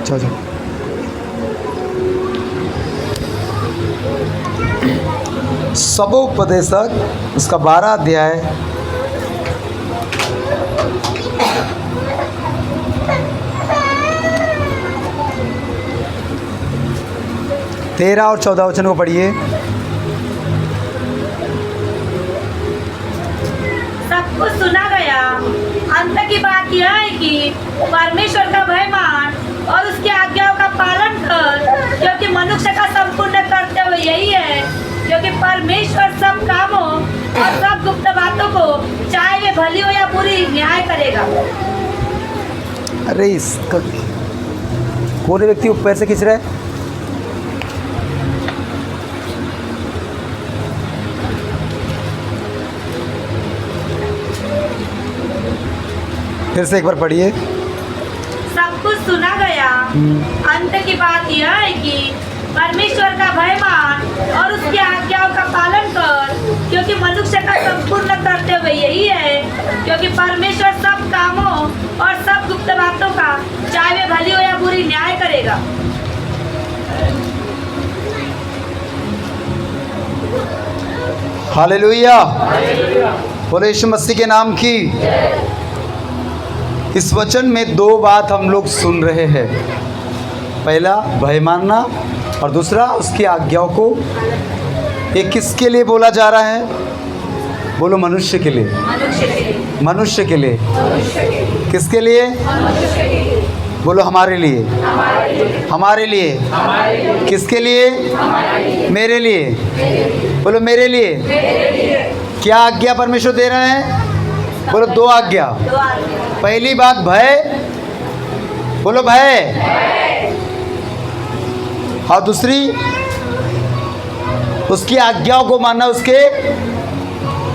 जाओ जाओ। सबोपदेशक उसका 12 अध्याय 13 और 14 वचन को पढ़िए। सब कुछ सुना गया, अंत की बात यह है कि परमेश्वर का भय मान और उसकी आज्ञाओं का पालन कर, क्योंकि मनुष्य का संपूर्ण कर्तव्य यही है, क्योंकि परमेश्वर सब कामों और सब गुप्त बातों को चाहे वे भली हो या बुरी न्याय करेगा। अरे इसका कोने व्यक्ति पैर से खींच रहा है। फिर से एक बार पढ़िए। सब कुछ सुना गया, अंत की बात यह है कि परमेश्वर का भय मान और उसकी आज्ञाओं का पालन कर, क्योंकि मनुष्य का संपूर्ण कर्तव्य यही है, क्योंकि परमेश्वर सब कामों और सब गुप्त बातों का चाहे वे भली हो या बुरी न्याय करेगा। हालेलुया, बोले यीशु मसीह के नाम की। इस वचन में दो बात हम लोग सुन रहे हैं। पहला भय मानना और दूसरा उसकी आज्ञाओं को। ये किसके लिए बोला जा रहा है? बोलो मनुष्य के लिए। मनुष्य के लिए। किसके लिए? बोलो हमारे लिए। हमारे लिए। किसके लिए? मेरे लिए। बोलो मेरे लिए। क्या आज्ञा परमेश्वर दे रहे हैं? बोलो दो आज्ञा। पहली बात भय, बोलो भय, और दूसरी उसकी आज्ञाओं को मानना, उसके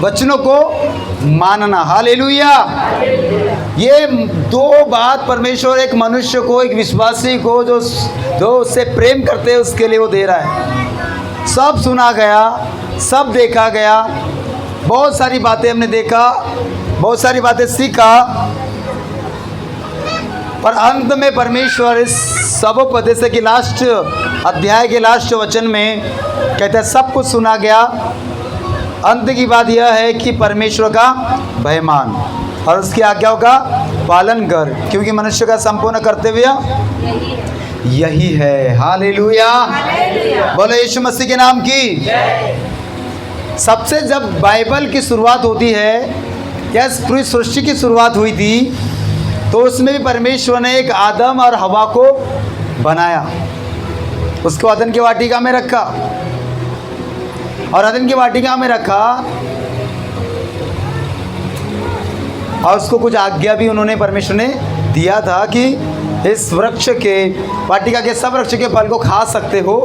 वचनों को मानना। हालेलुया। ये दो बात परमेश्वर एक मनुष्य को, एक विश्वासी को जो उससे प्रेम करते हैं उसके लिए वो दे रहा है। सब सुना गया, सब देखा गया, बहुत सारी बातें हमने देखा, बहुत सारी बातें सीखा, पर अंत में परमेश्वर इस सबोपदेशक की लास्ट अध्याय के लास्ट वचन में कहते हैं सब कुछ सुना गया, अंत की बात यह है कि परमेश्वर का भय मान और उसकी आज्ञाओं का पालन कर, क्योंकि मनुष्य का संपूर्ण कर्तव्य यही है। हालेलुया, बोलो यीशु मसीह के नाम की। सबसे जब बाइबल की शुरुआत होती है या पूरी सृष्टि की शुरुआत हुई थी, तो उसमें भी परमेश्वर ने एक आदम और हवा को बनाया, उसको अदन की वाटिका में रखा, और अदन की वाटिका में रखा और उसको कुछ आज्ञा भी उन्होंने, परमेश्वर ने दिया था कि इस वृक्ष के, वाटिका के सब वृक्ष के फल को खा सकते हो,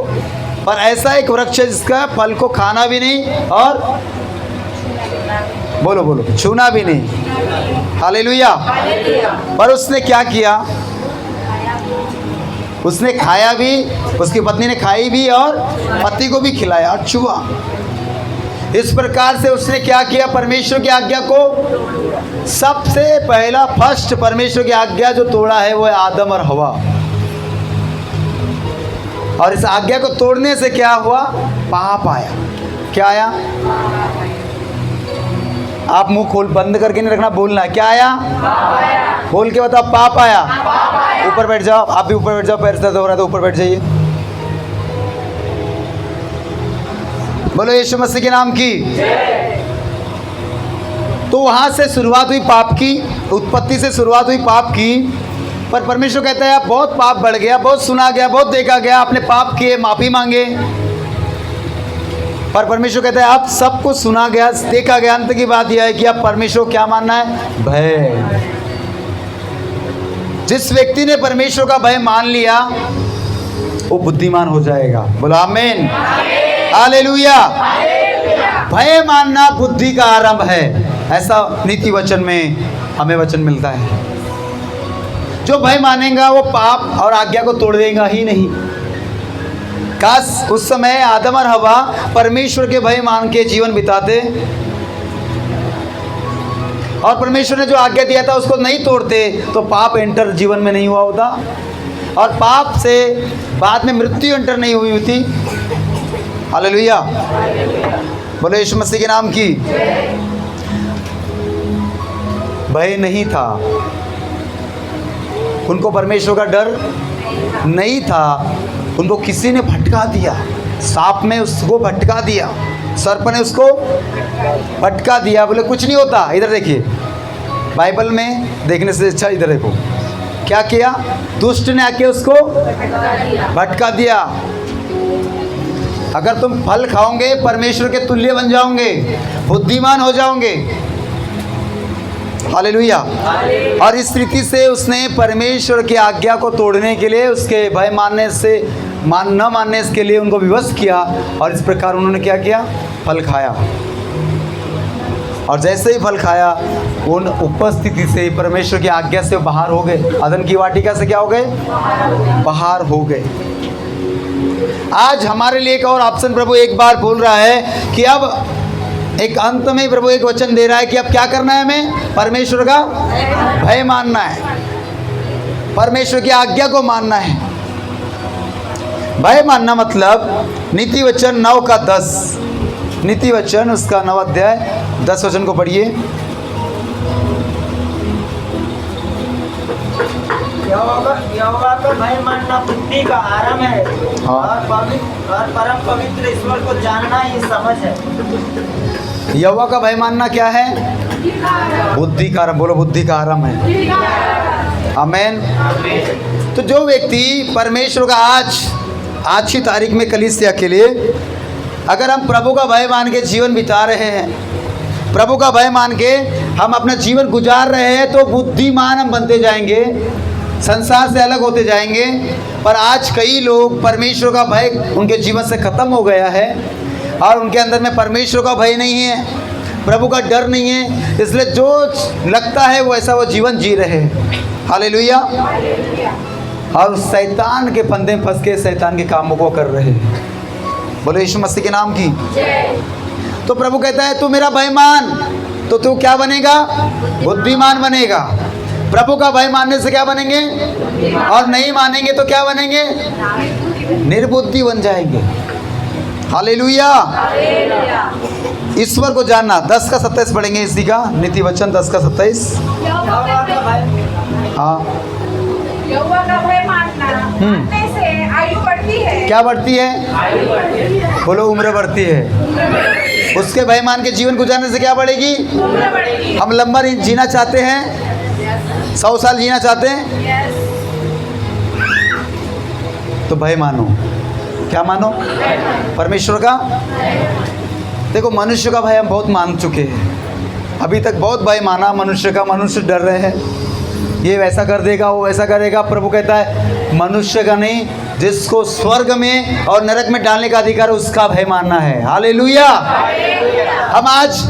पर ऐसा एक वृक्ष है जिसका फल को खाना भी नहीं और बोलो बोलो छूना भी नहीं। हालेलुया। पर उसने क्या किया? उसने खाया भी, उसकी पत्नी ने खाई भी और पति को भी खिलाया और छुआ। इस प्रकार से उसने क्या किया? परमेश्वर की आज्ञा को, सबसे पहला फर्स्ट परमेश्वर की आज्ञा जो तोड़ा है वो है आदम और हवा। और इस आज्ञा को तोड़ने से क्या हुआ? पाप आया। क्या आया? आप मुंह खोल बंद करके नहीं रखना, बोलना है। क्या आया? बोल के बताओ। पाप आया। ऊपर बैठ जाओ, आप भी ऊपर बैठ जाओ, पैर दर्द हो रहा है तो ऊपर बैठ जाइए। बोलो यीशु मसीह के नाम की। तो वहां से शुरुआत हुई पाप की, उत्पत्ति से शुरुआत हुई पाप की। पर परमेश्वर कहता है बहुत पाप बढ़ गया, बहुत सुना गया, बहुत देखा गया, आपने पाप किए, माफी मांगे। पर परमेश्वर कहता है अब सब कुछ सुना गया, देखा गया, अंत की बात यह है कि अब परमेश्वर को क्या मानना है? भय। जिस व्यक्ति ने परमेश्वर का भय मान लिया वो बुद्धिमान हो जाएगा। बोलो आमीन, हालेलुया। भय मानना बुद्धि का आरंभ है, ऐसा नीति वचन में हमें वचन मिलता है। जो भय मानेगा वो पाप और आज्ञा को तोड़ देगा ही नहीं। काश उस समय आदम और हवा परमेश्वर के भय मान के जीवन बिताते और परमेश्वर ने जो आज्ञा दिया था उसको नहीं तोड़ते, तो पाप एंटर जीवन में नहीं हुआ होता। और पाप से बाद में मृत्यु एंटर नहीं हुई थी। हालेलुया, बोलो यीशु मसीह के नाम की। भय नहीं था, उनको परमेश्वर का डर नहीं था। उनको किसी ने भटका दिया, सांप में उसको भटका दिया, सर्प ने उसको भटका दिया। बोले कुछ नहीं होता। इधर देखिए, बाइबल में देखने से अच्छा इधर देखो क्या किया, दुष्ट ने आके उसको भटका दिया। अगर तुम फल खाओगे परमेश्वर के तुल्य बन जाओगे, बुद्धिमान हो जाओगे। हालेलुया। और इस रीति से उसने परमेश्वर की आज्ञा को तोड़ने के लिए, उसके भय मानने से न मानने के लिए उनको विवश किया, और इस प्रकार उन्होंने क्या किया, फल खाया। और जैसे ही फल खाया, उन उपस्थिति से, परमेश्वर की आज्ञा से बाहर हो गए। अदन की वाटिका से क्या हो गए, बाहर हो गए। आज हमारे लिए एक और ऑप्शन प्रभु एक बार बोल रहा है कि अब एक अंत में प्रभु एक वचन दे रहा है कि अब क्या करना है, हमें परमेश्वर का भय मानना है, परमेश्वर की आज्ञा को मानना है। भय मानना मतलब नीति वचन 9:10, नीति वचन उसका 9 अध्याय 10 वचन को पढ़िए। यहोवा का भय मानना बुद्धि का आरंभ है, हाँ। और परम पवित्र ईश्वर को जानना ये समझ है। यहोवा का भय मानना क्या है, बुद्धि का आरंभ। बोलो बुद्धि का आरंभ है। आमीन। तो जो व्यक्ति परमेश्वर का आज की तारीख में कलीसिया के लिए अगर हम प्रभु का भय मान के जीवन बिता रहे हैं, प्रभु का भय मान के हम अपना जीवन गुजार रहे हैं, तो बुद्धिमान हम बनते जाएंगे, संसार से अलग होते जाएंगे। पर आज कई लोग परमेश्वर का भय उनके जीवन से ख़त्म हो गया है, और उनके अंदर में परमेश्वर का भय नहीं है, प्रभु का डर नहीं है, इसलिए जो लगता है वो ऐसा वो जीवन जी रहे हैं। हालेलुया। और शैतान के फंदे में फंस के शैतान के कामों को कर रहे हैं। बोलो यीशु मसीह के नाम की। तो प्रभु कहता है तू मेरा भय मान, तो तू क्या बनेगा, बुद्धिमान बनेगा। प्रभु का भय मानने से क्या बनेंगे, और नहीं मानेंगे तो क्या बनेंगे, निर्बुद्धि बन जाएंगे। हालेलुया। ईश्वर को जानना। 10:27 पढ़ेंगे इसी का, नीति वचन 10:27। हाँ, यहोवा का भय मानने से आयु बढ़ती है। क्या बढ़ती है, बोलो उम्र बढ़ती है। उसके भय मान के जीवन गुजारने से क्या बढ़ेगी, उम्र बढ़ेगी। हम लंबा जीना चाहते हैं, 100 साल जीना चाहते हैं, तो भय मानो। क्या मानो, परमेश्वर का। देखो मनुष्य का भय हम बहुत मान चुके हैं, अभी तक बहुत भय माना मनुष्य का, मनुष्य डर रहे हैं, ये वैसा कर देगा, वो वैसा करेगा। प्रभु कहता है मनुष्य का नहीं, जिसको स्वर्ग में और नरक में डालने का अधिकार उसका भय मानना है। हालेलुया। हम आज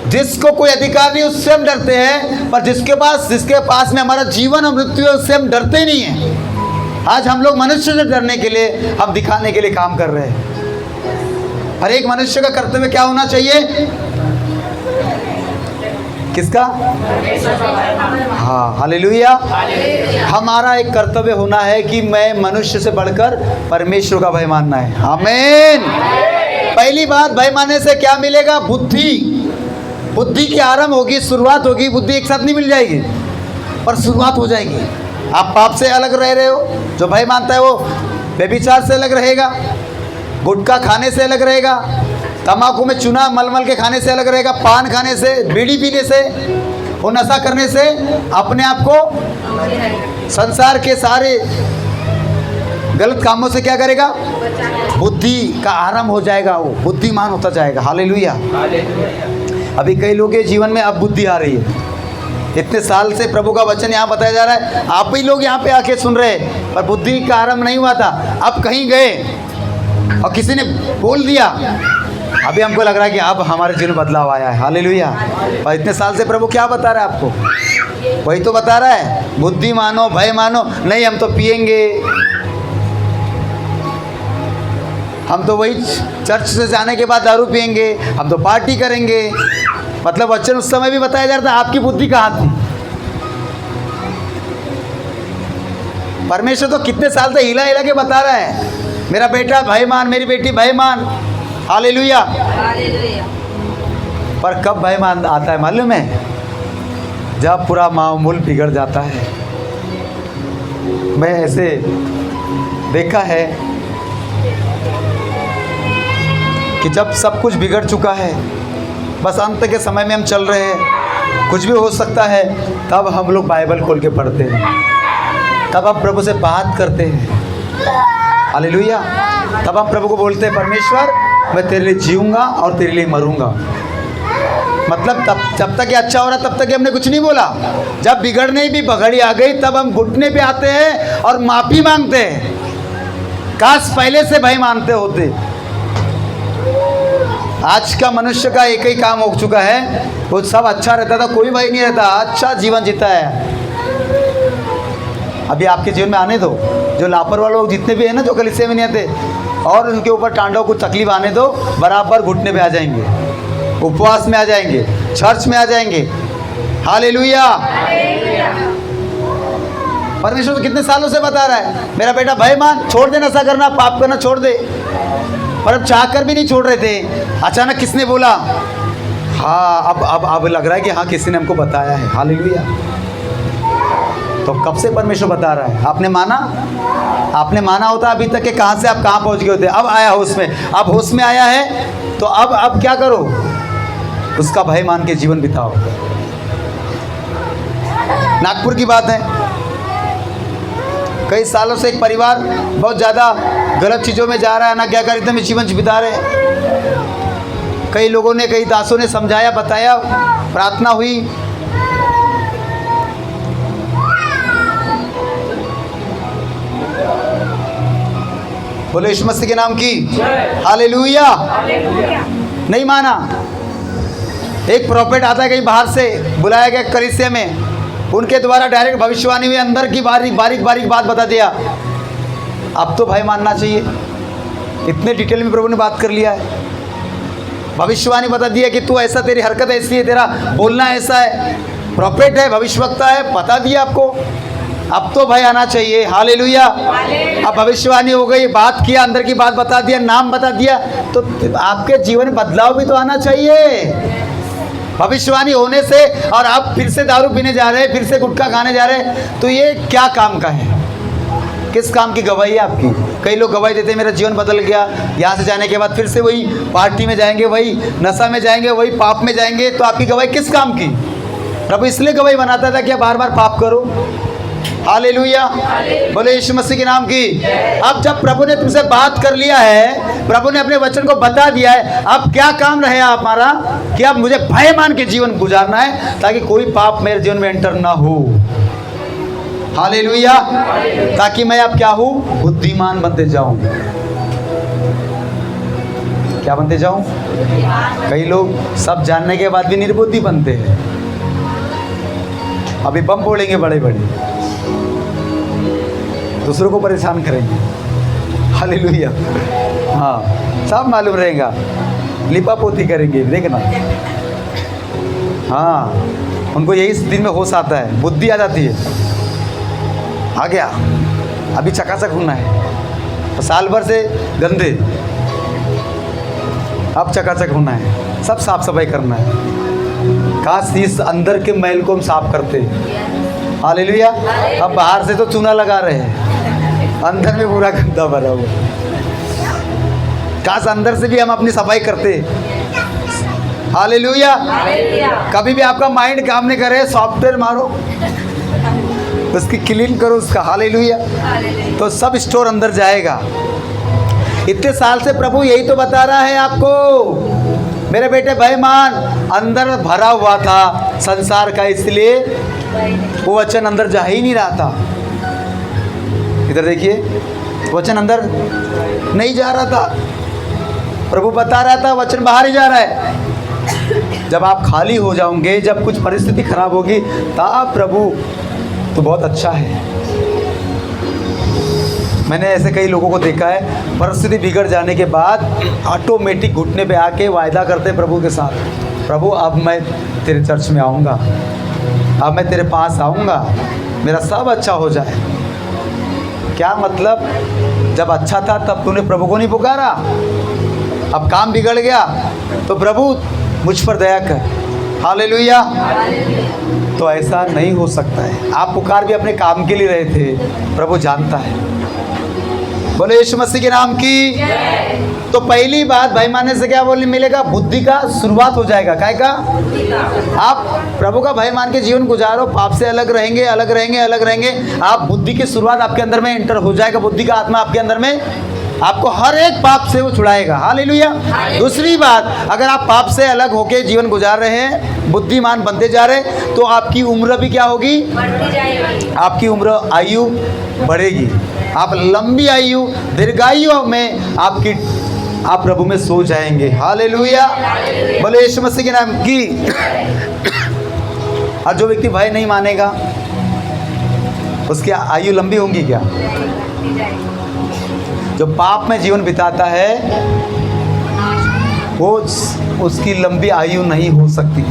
जिसको कोई अधिकार नहीं उससे हम डरते हैं, पर जिसके पास में हमारा जीवन और मृत्यु है उससे हम डरते नहीं हैं। आज हम लोग मनुष्य से डरने के लिए, हम दिखाने के लिए काम कर रहे हैं। हर एक मनुष्य का कर्तव्य क्या होना चाहिए, किसका, हाँ हालेलुया। हमारा एक कर्तव्य होना है कि मैं मनुष्य से बढ़कर परमेश्वर का भय मानना है। आमीन। पहली बात, भय मानने से क्या मिलेगा, बुद्धि की आरंभ होगी, शुरुआत होगी। बुद्धि एक साथ नहीं मिल जाएगी, पर शुरुआत हो जाएगी। आप पाप से अलग रह रहे हो, जो भय मानता है वो व्यभिचार से अलग रहेगा, गुटखा खाने से अलग रहेगा, तम्बाकू में चूना मलमल के खाने से अलग रहेगा, पान खाने से, बीड़ी पीने से, वो नशा करने से अपने आप को संसार के सारे गलत कामों से क्या करेगा, बुद्धि का आरंभ हो जाएगा, वो बुद्धिमान होता जाएगा। हालेलुया। अभी कई लोगों के जीवन में अब बुद्धि आ रही है। इतने साल से प्रभु का वचन यहाँ बताया जा रहा है, आप ही लोग यहाँ पे आके सुन रहे हैं, पर बुद्धि का आरंभ नहीं हुआ था। अब कहीं गए और किसी ने बोल दिया, अभी हमको लग रहा है कि अब हमारे जीवन में बदलाव आया है। हालेलुया। और इतने साल से प्रभु क्या बता रहा है आपको, वही तो बता रहा है, बुद्धि मानो, भय मानो। नहीं हम तो पिएंगे, हम तो वही चर्च से जाने के बाद दारू पिएंगे, हम तो पार्टी करेंगे। मतलब वचन उस समय भी बताया जा रहा था, आपकी बुद्धि कहाँ थी। परमेश्वर तो कितने साल से हिला हिला के बता रहा है, मेरा बेटा भयमान, मेरी बेटी भयमान। हालेलुया। पर कब भयमान आता है मालूम है? जब पूरा मामूल बिगड़ जाता है। मैं ऐसे देखा है कि जब सब कुछ बिगड़ चुका है, बस अंत के समय में हम चल रहे हैं, कुछ भी हो सकता है, तब हम लोग बाइबल खोल के पढ़ते हैं, तब हम प्रभु से बात करते हैं। हालेलुया। तब हम प्रभु को बोलते हैं, परमेश्वर मैं तेरे लिए जीऊँगा और तेरे लिए मरूँगा। मतलब तब जब तक ये अच्छा हो रहा तब तक हमने कुछ नहीं बोला। जब बिगड़ने भी बगड़ी आ गई तब हम घुटने पे आते हैं और माफ़ी मांगते हैं। काश पहले से भय मानते होते। आज का मनुष्य का एक ही काम हो चुका है, वो सब अच्छा रहता था, कोई भय नहीं रहता, अच्छा जीवन जीता है। अभी आपके जीवन में आने दो, जो लापरवाह लोग जितने भी हैं ना, जो कलीसिया में नहीं आते, और उनके ऊपर टांडव कुछ तकलीफ आने दो, बराबर घुटने पे आ जाएंगे, उपवास में आ जाएंगे, चर्च में आ जाएंगे। हालेलुया। परमेश्वर तो कितने सालों से बता रहा है, मेरा बेटा भय मान, छोड़ दे नशा करना, पाप करना छोड़ दे। पर अब चाह कर भी नहीं छोड़ रहे थे। अचानक किसने बोला? हाँ, अब लग रहा है कि हाँ किसी ने हमको बताया है। हालेलुया। तो कब से परमेश्वर बता रहा है? आपने माना? आपने माना होता अभी तक के कहाँ से आप कहाँ पहुँच गए होते। अब आया होश में, अब होश में आया है तो अब क्या करो? उसका भय मान के जीवन बिताओ। नागपुर की बात है, कई सालों से एक परिवार बहुत ज़्यादा गलत चीज़ों में जा रहा है, अनाज्ञाकारिता में जीवन बिता रहे। कई लोगों ने, कई दासों ने समझाया, बताया, प्रार्थना हुई। बोले यीशु मसीह के नाम की हालेलुया। नहीं माना। एक प्रॉफिट आता है कहीं बाहर से, बुलाया गया कलीसिया में, उनके द्वारा डायरेक्ट भविष्यवाणी हुई, अंदर की बारीक बात बता दिया। अब तो भाई मानना चाहिए, इतने डिटेल में प्रभु ने बात कर लिया है। भविष्यवाणी बता दिया कि तू ऐसा, तेरी हरकत ऐसी है, तेरा बोलना ऐसा है। प्रॉफिट है, भविष्यवक्ता है, बता दिया आपको। अब तो भय आना चाहिए। हालेलुया। अब भविष्यवाणी हो गई, बात किया, अंदर की बात बता दिया, नाम बता दिया, तो आपके जीवन में बदलाव भी तो आना चाहिए। भविष्यवाणी होने से और आप फिर से दारू पीने जा रहे हैं, फिर से गुटखा खाने जा रहे हैं, तो ये क्या काम का है? किस काम की गवाही है आपकी? कई लोग गवाही देते हैं, मेरा जीवन बदल गया, यहाँ से जाने के बाद फिर से वही पार्टी में जाएंगे, वही नशा में जाएंगे, वही पाप में जाएंगे। तो आपकी गवाही किस काम की? प्रभु इसलिए गवाही बनाता था कि आप बार बार पाप करो। हालेलुया। बोले यीशु मसीह के नाम की। अब जब प्रभु ने तुमसे बात कर लिया है, प्रभु ने अपने वचन को बता दिया है, अब क्या काम रहे हमारा कि अब मुझे भय मान के जीवन गुजारना है, ताकि कोई पाप मेरे जीवन में एंटर ना हो। हालेलुया। ताकि मैं अब क्या हूँ? बुद्धिमान बनते जाऊं। क्या बनते जाऊं? कई लोग सब जानने के बाद भी निर्बुद्धि बनते हैं। अभी बम फोड़ेंगे बड़े बड़े, दूसरों को परेशान करेंगे। हालेलुया। हाँ, सब मालूम रहेगा, लिपापोती करेंगे, देखना। हाँ, उनको यही दिन में होश आता है, बुद्धि आ जाती है। आ गया, अभी चकाचक होना है, तो साल भर से गंदे, अब चकाचक होना है, सब साफ सफाई करना है। काश इस अंदर के मैल को हम साफ करते। हालेलुया। अब बाहर से तो चूना लगा रहे हैं, अंदर में पूरा गंदा भरा हुआ। काश अंदर से भी हम अपनी सफाई करते। हालेलुया। कभी भी आपका माइंड काम नहीं करे, सॉफ्टवेयर मारो, उसकी क्लीन करो उसका। हालेलुया। तो सब स्टोर अंदर जाएगा। इतने साल से प्रभु यही तो बता रहा है आपको, मेरे बेटे भय मान। अंदर भरा हुआ था संसार का, इसलिए वो वचन अंदर जा ही नहीं रहा था। इधर देखिए, वचन अंदर नहीं जा रहा था। प्रभु बता रहा था, वचन बाहर ही जा रहा है। जब आप खाली हो जाओगे, जब कुछ परिस्थिति खराब होगी, तब प्रभु तो बहुत अच्छा है। मैंने ऐसे कई लोगों को देखा है, परिस्थिति बिगड़ जाने के बाद ऑटोमेटिक घुटने पे आके वायदा करते प्रभु के साथ, प्रभु अब मैं तेरे चर्च में आऊँगा, अब मैं तेरे पास आऊँगा, मेरा सब अच्छा हो जाए। क्या मतलब? जब अच्छा था तब तूने प्रभु को नहीं पुकारा, अब काम बिगड़ गया तो प्रभु मुझ पर दया कर। हालेलुया। तो ऐसा नहीं हो सकता है। आप पुकार भी अपने काम के लिए रहे थे, प्रभु जानता है। बोले यीशु मसीह के नाम की। तो पहली बात भाई मानने से क्या बोलने मिलेगा? बुद्धि का शुरुआत हो जाएगा। काय का? आप प्रभु का भय मान के जीवन गुजारो, पाप से अलग रहेंगे, अलग रहेंगे, अलग रहेंगे। आप बुद्धि की शुरुआत आपके अंदर में एंटर हो जाएगा। बुद्धि का आत्मा आपके अंदर में आपको हर एक पाप से वो छुड़ाएगा। हालेलुया। दूसरी बात, अगर आप पाप से अलग होके जीवन गुजार रहे हैं, बुद्धिमान बनते जा रहे हैं, तो आपकी उम्र भी क्या होगी? बढ़ती जाएगी। आपकी उम्र, आयु बढ़ेगी। आप लंबी आयु, दीर्घायु में आप प्रभु में सो जाएंगे। हालेलुया। बोले यीशु मसीह के नाम की। और जो व्यक्ति भय नहीं मानेगा, उसकी आयु लंबी होगी क्या? जो पाप में जीवन बिताता है वो उसकी लंबी आयु नहीं हो सकती।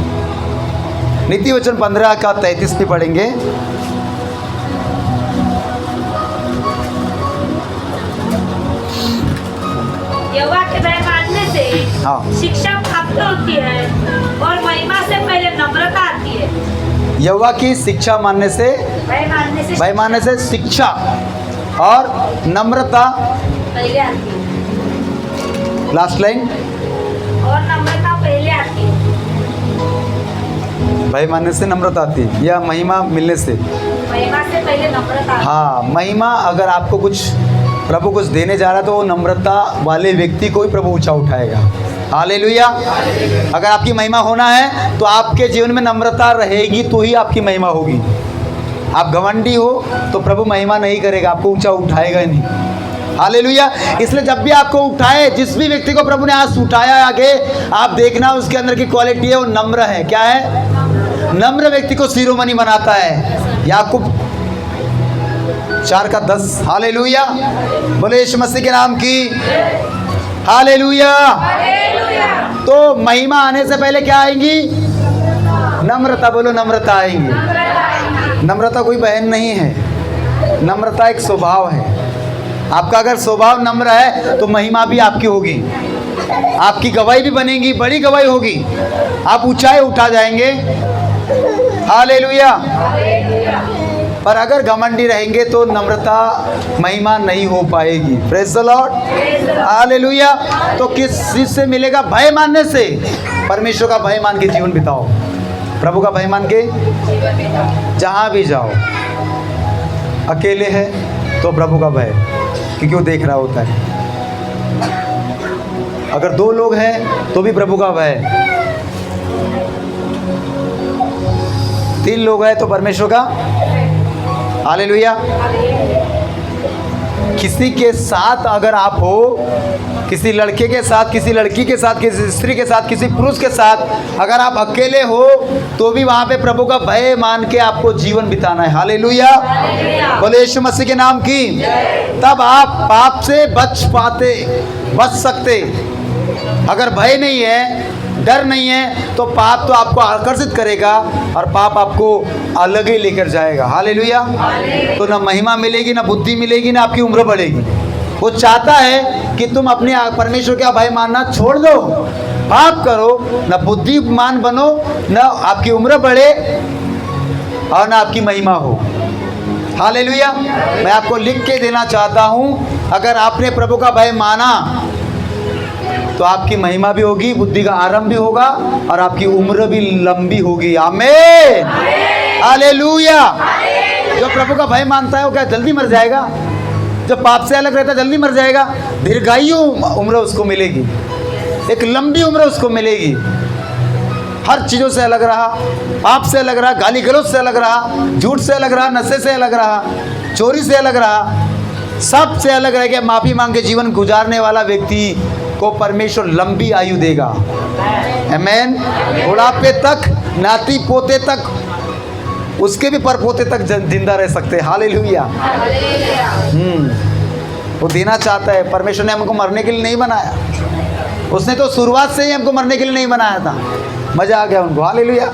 नीति वचन 15 का 33 पे पढ़ेंगे। यहोवा के भय मानने से हाँ। शिक्षा प्राप्त होती है और महिमा से पहले नम्रता आती है। यहोवा की शिक्षा मानने से, भय मानने से शिक्षा और नम्रता पहले आती है। लास्ट लाइन, और नम्रता पहले आती है। भय मानने से नम्रता आती है या महिमा मिलने से? महिमा से पहले नम्रता आती है। हाँ, महिमा अगर आपको कुछ प्रभु कुछ देने जा रहा है तो वो नम्रता वाले व्यक्ति को ही प्रभु ऊंचा उठाएगा। हालेलुया। अगर आपकी महिमा होना है तो आपके जीवन में नम्रता रहेगी तो ही आपकी महिमा होगी। आप घमंडी हो तो प्रभु महिमा नहीं करेगा, आपको ऊंचा उठाएगा ही नहीं। हालेलुया। इसलिए जब भी आपको उठाए, जिस भी व्यक्ति को प्रभु ने आज उठाया आगे, आप देखना उसके अंदर की क्वालिटी है, वो नम्र है। क्या है? नम्र व्यक्ति को शिरोमणि बनाता है। याकूब 4:10। हालेलुया। बोले यीशु मसीह के नाम की। हालेलुया। तो महिमा आने से पहले क्या आएंगी? नम्रता। बोलो नम्रता आएंगी। नम्रता कोई बहन नहीं है, नम्रता एक स्वभाव है। आपका अगर स्वभाव नम्र है तो महिमा भी आपकी होगी, आपकी गवाही भी बनेगी, बड़ी गवाही होगी, आप ऊंचाई उठा जाएंगे। हालेलुया। पर अगर घमंडी रहेंगे तो नम्रता, महिमा नहीं हो पाएगी। Praise the Lord. हालेलुया। तो किस चीज से मिलेगा? भय मानने से। परमेश्वर का भय मान के जीवन बिताओ, प्रभु का भय मान के जहाँ भी जाओ। अकेले है तो प्रभु का भय, क्योंकि वो देख रहा होता है। अगर 2 लोग हैं तो भी प्रभु का भय, 3 लोग हैं तो परमेश्वर का। हालेलुया। किसी के साथ अगर आप हो, किसी लड़के के साथ, किसी लड़की के साथ, किसी स्त्री के साथ, किसी पुरुष के साथ, अगर आप अकेले हो तो भी वहाँ पे प्रभु का भय मान के आपको जीवन बिताना है। हालेलुया। बोले यीशु मसीह के नाम की। तब आप पाप से बच सकते। अगर भय नहीं है, डर नहीं है, तो पाप तो आपको आकर्षित करेगा और पाप आपको अलग ही लेकर जाएगा। हालेलुया। तो ना महिमा मिलेगी, ना बुद्धि मिलेगी, ना आपकी उम्र बढ़ेगी। वो चाहता है कि तुम अपने परमेश्वर का भय मानना छोड़ दो, पाप करो, ना बुद्धिमान बनो, ना आपकी उम्र बढ़े और ना आपकी महिमा हो। हालेलुया। मैं आपको लिख के देना चाहता हूँ, अगर आपने प्रभु का भय माना तो आपकी महिमा भी होगी, बुद्धि का आरंभ भी होगा और आपकी उम्र भी लंबी होगी। आमीन। हालेलुया। जो प्रभु का भय मानता है वो क्या जल्दी मर जाएगा? जो पाप से अलग रहता है जल्दी मर जाएगा? दीर्घायु उम्र उसको मिलेगी, एक लंबी उम्र उसको मिलेगी। हर चीज़ों से अलग रहा, पाप से अलग रहा, गाली गलौज से अलग रहा, झूठ से अलग रहा, नशे से अलग रहा, चोरी से अलग रहा, सब से अलग रह के माफ़ी मांग के जीवन गुजारने वाला व्यक्ति को परमेश्वर लंबी आयु देगा। आमीन। बुढ़ापे तक, नाती पोते तक, उसके भी परपोते तक जिंदा रह सकते हैं। हालेलुया। वो देना चाहता है। परमेश्वर ने हमको मरने के लिए नहीं बनाया, उसने तो शुरुआत से ही हमको मरने के लिए नहीं बनाया था। मज़ा आ गया उनको। हालेलुया।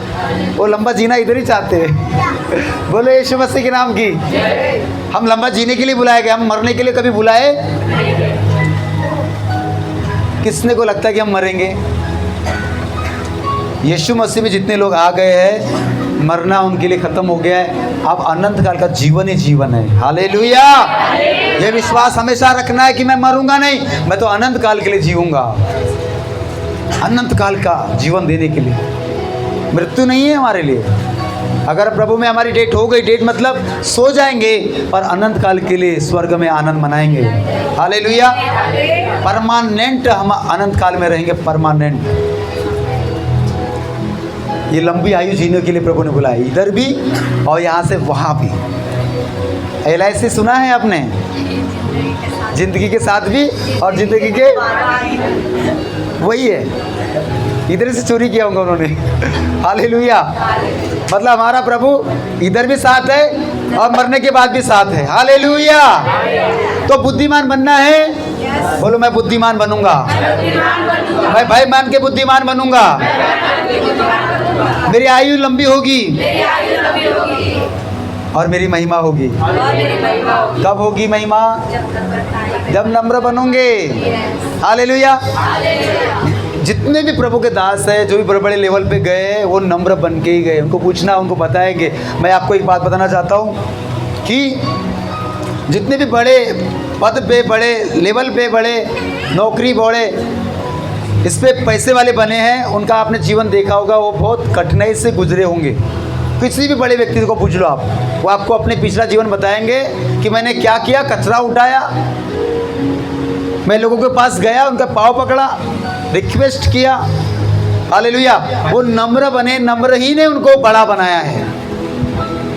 वो लंबा जीना इधर ही चाहते हैं। बोले यीशु मसीह के नाम की। हम लंबा जीने के लिए बुलाए गए, हम मरने के लिए कभी बुलाए? किसने को लगता है कि हम मरेंगे? यीशु मसीह में जितने लोग आ गए हैं, मरना उनके लिए खत्म हो गया है। अब अनंत काल का जीवन ही जीवन है। हालेलुया। ये विश्वास हमेशा रखना है कि मैं मरूंगा नहीं, मैं तो अनंत काल के लिए जीऊंगा। अनंत काल का जीवन देने के लिए। मृत्यु नहीं है हमारे लिए। अगर प्रभु में हमारी डेट हो गई, डेट मतलब सो जाएंगे, पर अनंत काल के लिए स्वर्ग में आनंद मनाएंगे। हालेलुया। परमानेंट हम अनंत काल में रहेंगे, परमानेंट। ये लंबी आयु जीने के लिए प्रभु ने बुलाया, इधर भी और यहाँ से वहाँ भी। LIC सुना है आपने? जिंदगी के साथ भी और जिंदगी के, वही है। इधर से चोरी किया होगा उन्होंने। हालेलुया। मतलब हमारा प्रभु इधर भी साथ है और मरने के बाद भी साथ है। हालेलुया। तो बुद्धिमान बनना है, बोलो मैं बुद्धिमान बनूंगा, मैं भाई मान के बुद्धिमान बनूंगा, मेरी आयु लंबी होगी और मेरी महिमा होगी। कब होगी महिमा? जब नम्र बनोगे। हालेलुया। जितने भी प्रभु के दास है, जो भी बड़े बड़े लेवल पे गए, वो नम्र बन के ही गए। उनको पूछना, उनको बताएंगे। मैं आपको एक बात बताना चाहता हूँ कि जितने भी बड़े पद पे, बड़े लेवल पे, बड़े नौकरी, बड़े इस पे पैसे वाले बने हैं, उनका आपने जीवन देखा होगा, वो बहुत कठिनाई से गुजरे होंगे। किसी भी बड़े व्यक्ति को पूछ लो आप, वो आपको अपने पिछला जीवन बताएंगे कि मैंने क्या किया। कचरा उठाया, मैं लोगों के पास गया, उनका पाँव पकड़ा, रिक्वेस्ट किया। हालेलुया। वो नम्र बने, नम्र ही ने उनको बड़ा बनाया है।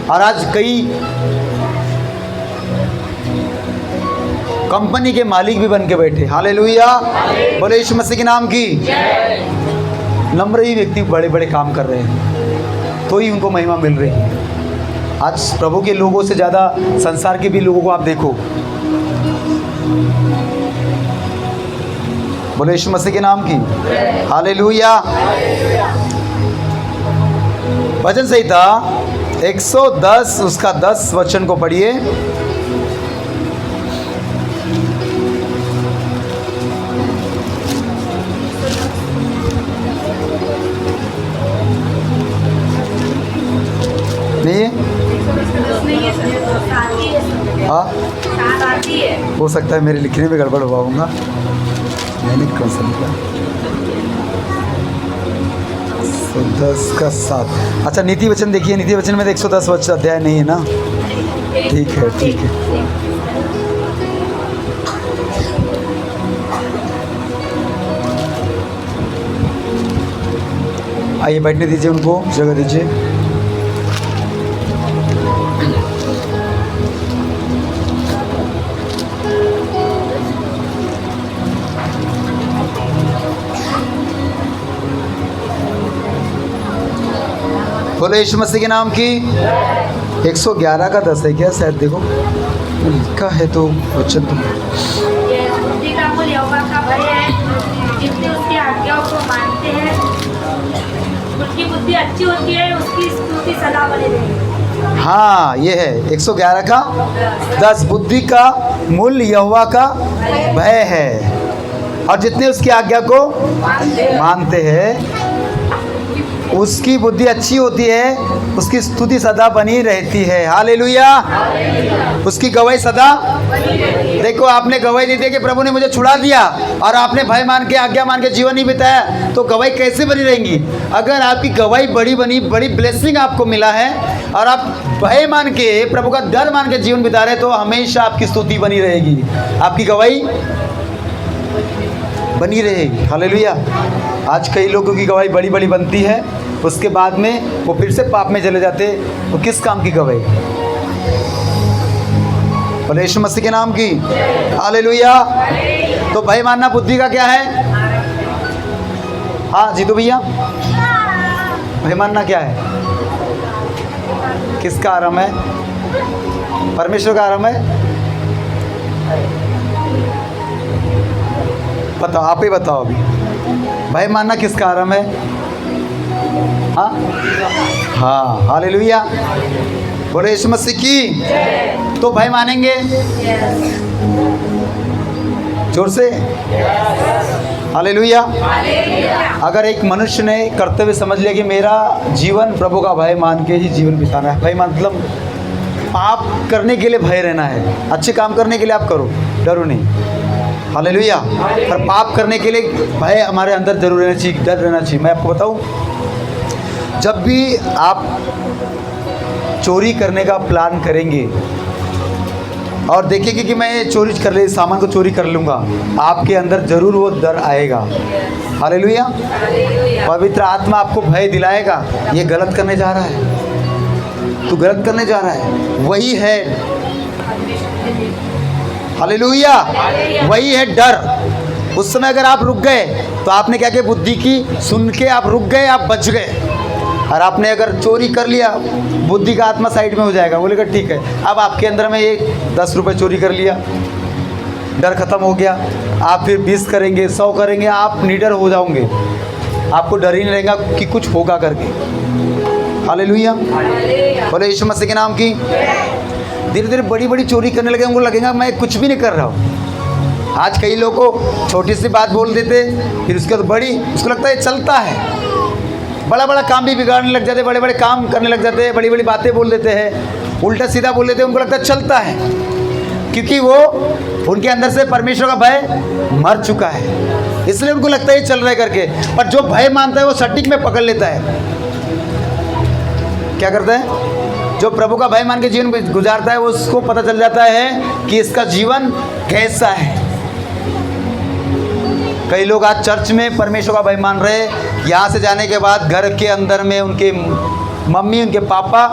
और आज कई कंपनी के मालिक भी बन के बैठे। हालेलुया। बोले यीशु मसीह के नाम की। नम्र ही व्यक्ति बड़े बड़े काम कर रहे हैं, तो ही उनको महिमा मिल रही है। आज प्रभु के लोगों से ज़्यादा संसार के भी लोगों को आप देखो। बोले यीशु मसीह के नाम की। हालेलुया। भजन संहिता 110 उसका 10 वचन को पढ़िए। नहीं है? हाँ, हो सकता है मेरे लिखने में गड़बड़ हुआ होगा। मैंने कौन सा लिखा? 110 का 7। अच्छा, नीति वचन देखिए। नीति वचन में 110 वचन अध्याय नहीं है ना? ठीक है, ठीक है। आइए बैठने दीजिए, उनको जगह दीजिए। बोले यीशु मसीह के नाम की। 111 का 10 है क्या? शायद देखो लिखा है तो वचन तो। बुद्धि का मूल यहोवा का भय है, जितने उसकी आज्ञाओं को मानते हैं। उनकी बुद्धि अच्छी होती है, उसकी स्तुति सदा बनी रहेगी। हाँ, ये है 111 का 10। बुद्धि का मूल यहोवा का भय है, और जितने उसकी आज्ञा को मानते हैं उसकी बुद्धि अच्छी होती है, उसकी स्तुति सदा बनी रहती है। हालेलुया। उसकी गवाही सदा। देखो, आपने गवाही नहीं दी कि प्रभु ने मुझे छुड़ा दिया, और आपने भय मान के, आज्ञा मान के जीवन नहीं बिताया, तो गवाही कैसे बनी रहेंगी? अगर आपकी गवाही बड़ी बनी, बड़ी ब्लेसिंग आपको मिला है, और आप भय मान के, प्रभु का डर मान के जीवन बिता रहे, तो हमेशा आपकी स्तुति बनी रहेगी, आपकी गवाही बनी रहेगी। हालेलुया। आज कई लोगों की गवाही बड़ी बड़ी बनती है, उसके बाद में वो फिर से पाप में चले जाते, वो किस काम की गवाही? बोले यीशु मसीह के नाम की। हालेलुया। तो भय मानना बुद्धि का क्या है? हाँ जीतू भैया, भय मानना क्या है? किसका आराम है? परमेश्वर का आराम है। बताओ, आप ही बताओ अभी। भय मानना किसका आराम है? हाँ हाँ, हालेलुया, बोले यीशु मसीह की। तो भय मानेंगे जोर से, हालेलुया। अगर एक मनुष्य ने करते हुए समझ लिया कि मेरा जीवन प्रभु का भय मान के ही जीवन बिताना है, भय मतलब पाप करने के लिए भय रहना है, अच्छे काम करने के लिए आप करो, डरो नहीं, हालेलुया। पर पाप करने के लिए भय हमारे अंदर जरूर रहना चाहिए, डर रहना चाहिए। मैं आपको बताऊं, जब भी आप चोरी करने का प्लान करेंगे और देखेंगे कि मैं ये चोरी कर ले, सामान को चोरी कर लूँगा, आपके अंदर ज़रूर वो डर आएगा, हालेलुया। पवित्र आत्मा आपको भय दिलाएगा, ये गलत करने जा रहा है, तू गलत करने जा रहा है, वही है, हालेलुया, वही है डर। उस समय अगर आप रुक गए तो आपने क्या किया, बुद्धि की सुन के आप रुक गए, आप बच गए। और आपने अगर चोरी कर लिया, बुद्धि का आत्मा साइड में हो जाएगा, बोलेगा ठीक है। अब आपके अंदर में ये 10 रुपये चोरी कर लिया, डर खत्म हो गया, आप फिर 20 करेंगे, 100 करेंगे, आप निडर हो जाओगे, आपको डर ही नहीं रहेगा कि कुछ होगा करके, हालेलुया, बोले यीशु मसीह के नाम की। धीरे धीरे बड़ी बड़ी चोरी करने लगे, उनको लगेगा मैं कुछ भी नहीं कर रहा हूँ। आज कई लोग को छोटी सी बात बोल देते, फिर उसके बाद बड़ी, उसको लगता है चलता है, बड़ा बड़ा काम भी बिगाड़ने लग जाते, बड़े बड़े काम करने लग जाते हैं, बड़ी बड़ी बातें बोल देते हैं, उल्टा सीधा बोल देते हैं, उनको लगता है चलता है, क्योंकि वो उनके अंदर से परमेश्वर का भय मर चुका है, इसलिए उनको लगता है ये चल रहा है करके। पर जो भय मानता है वो सटीक में पकड़ लेता है, क्या करता है, जो प्रभु का भय मान के जीवन गुजारता है, उसको पता चल जाता है कि इसका जीवन कैसा है। कई लोग आज चर्च में परमेश्वर का भय मान रहे हैं, यहाँ से जाने के बाद घर के अंदर में उनके मम्मी, उनके पापा,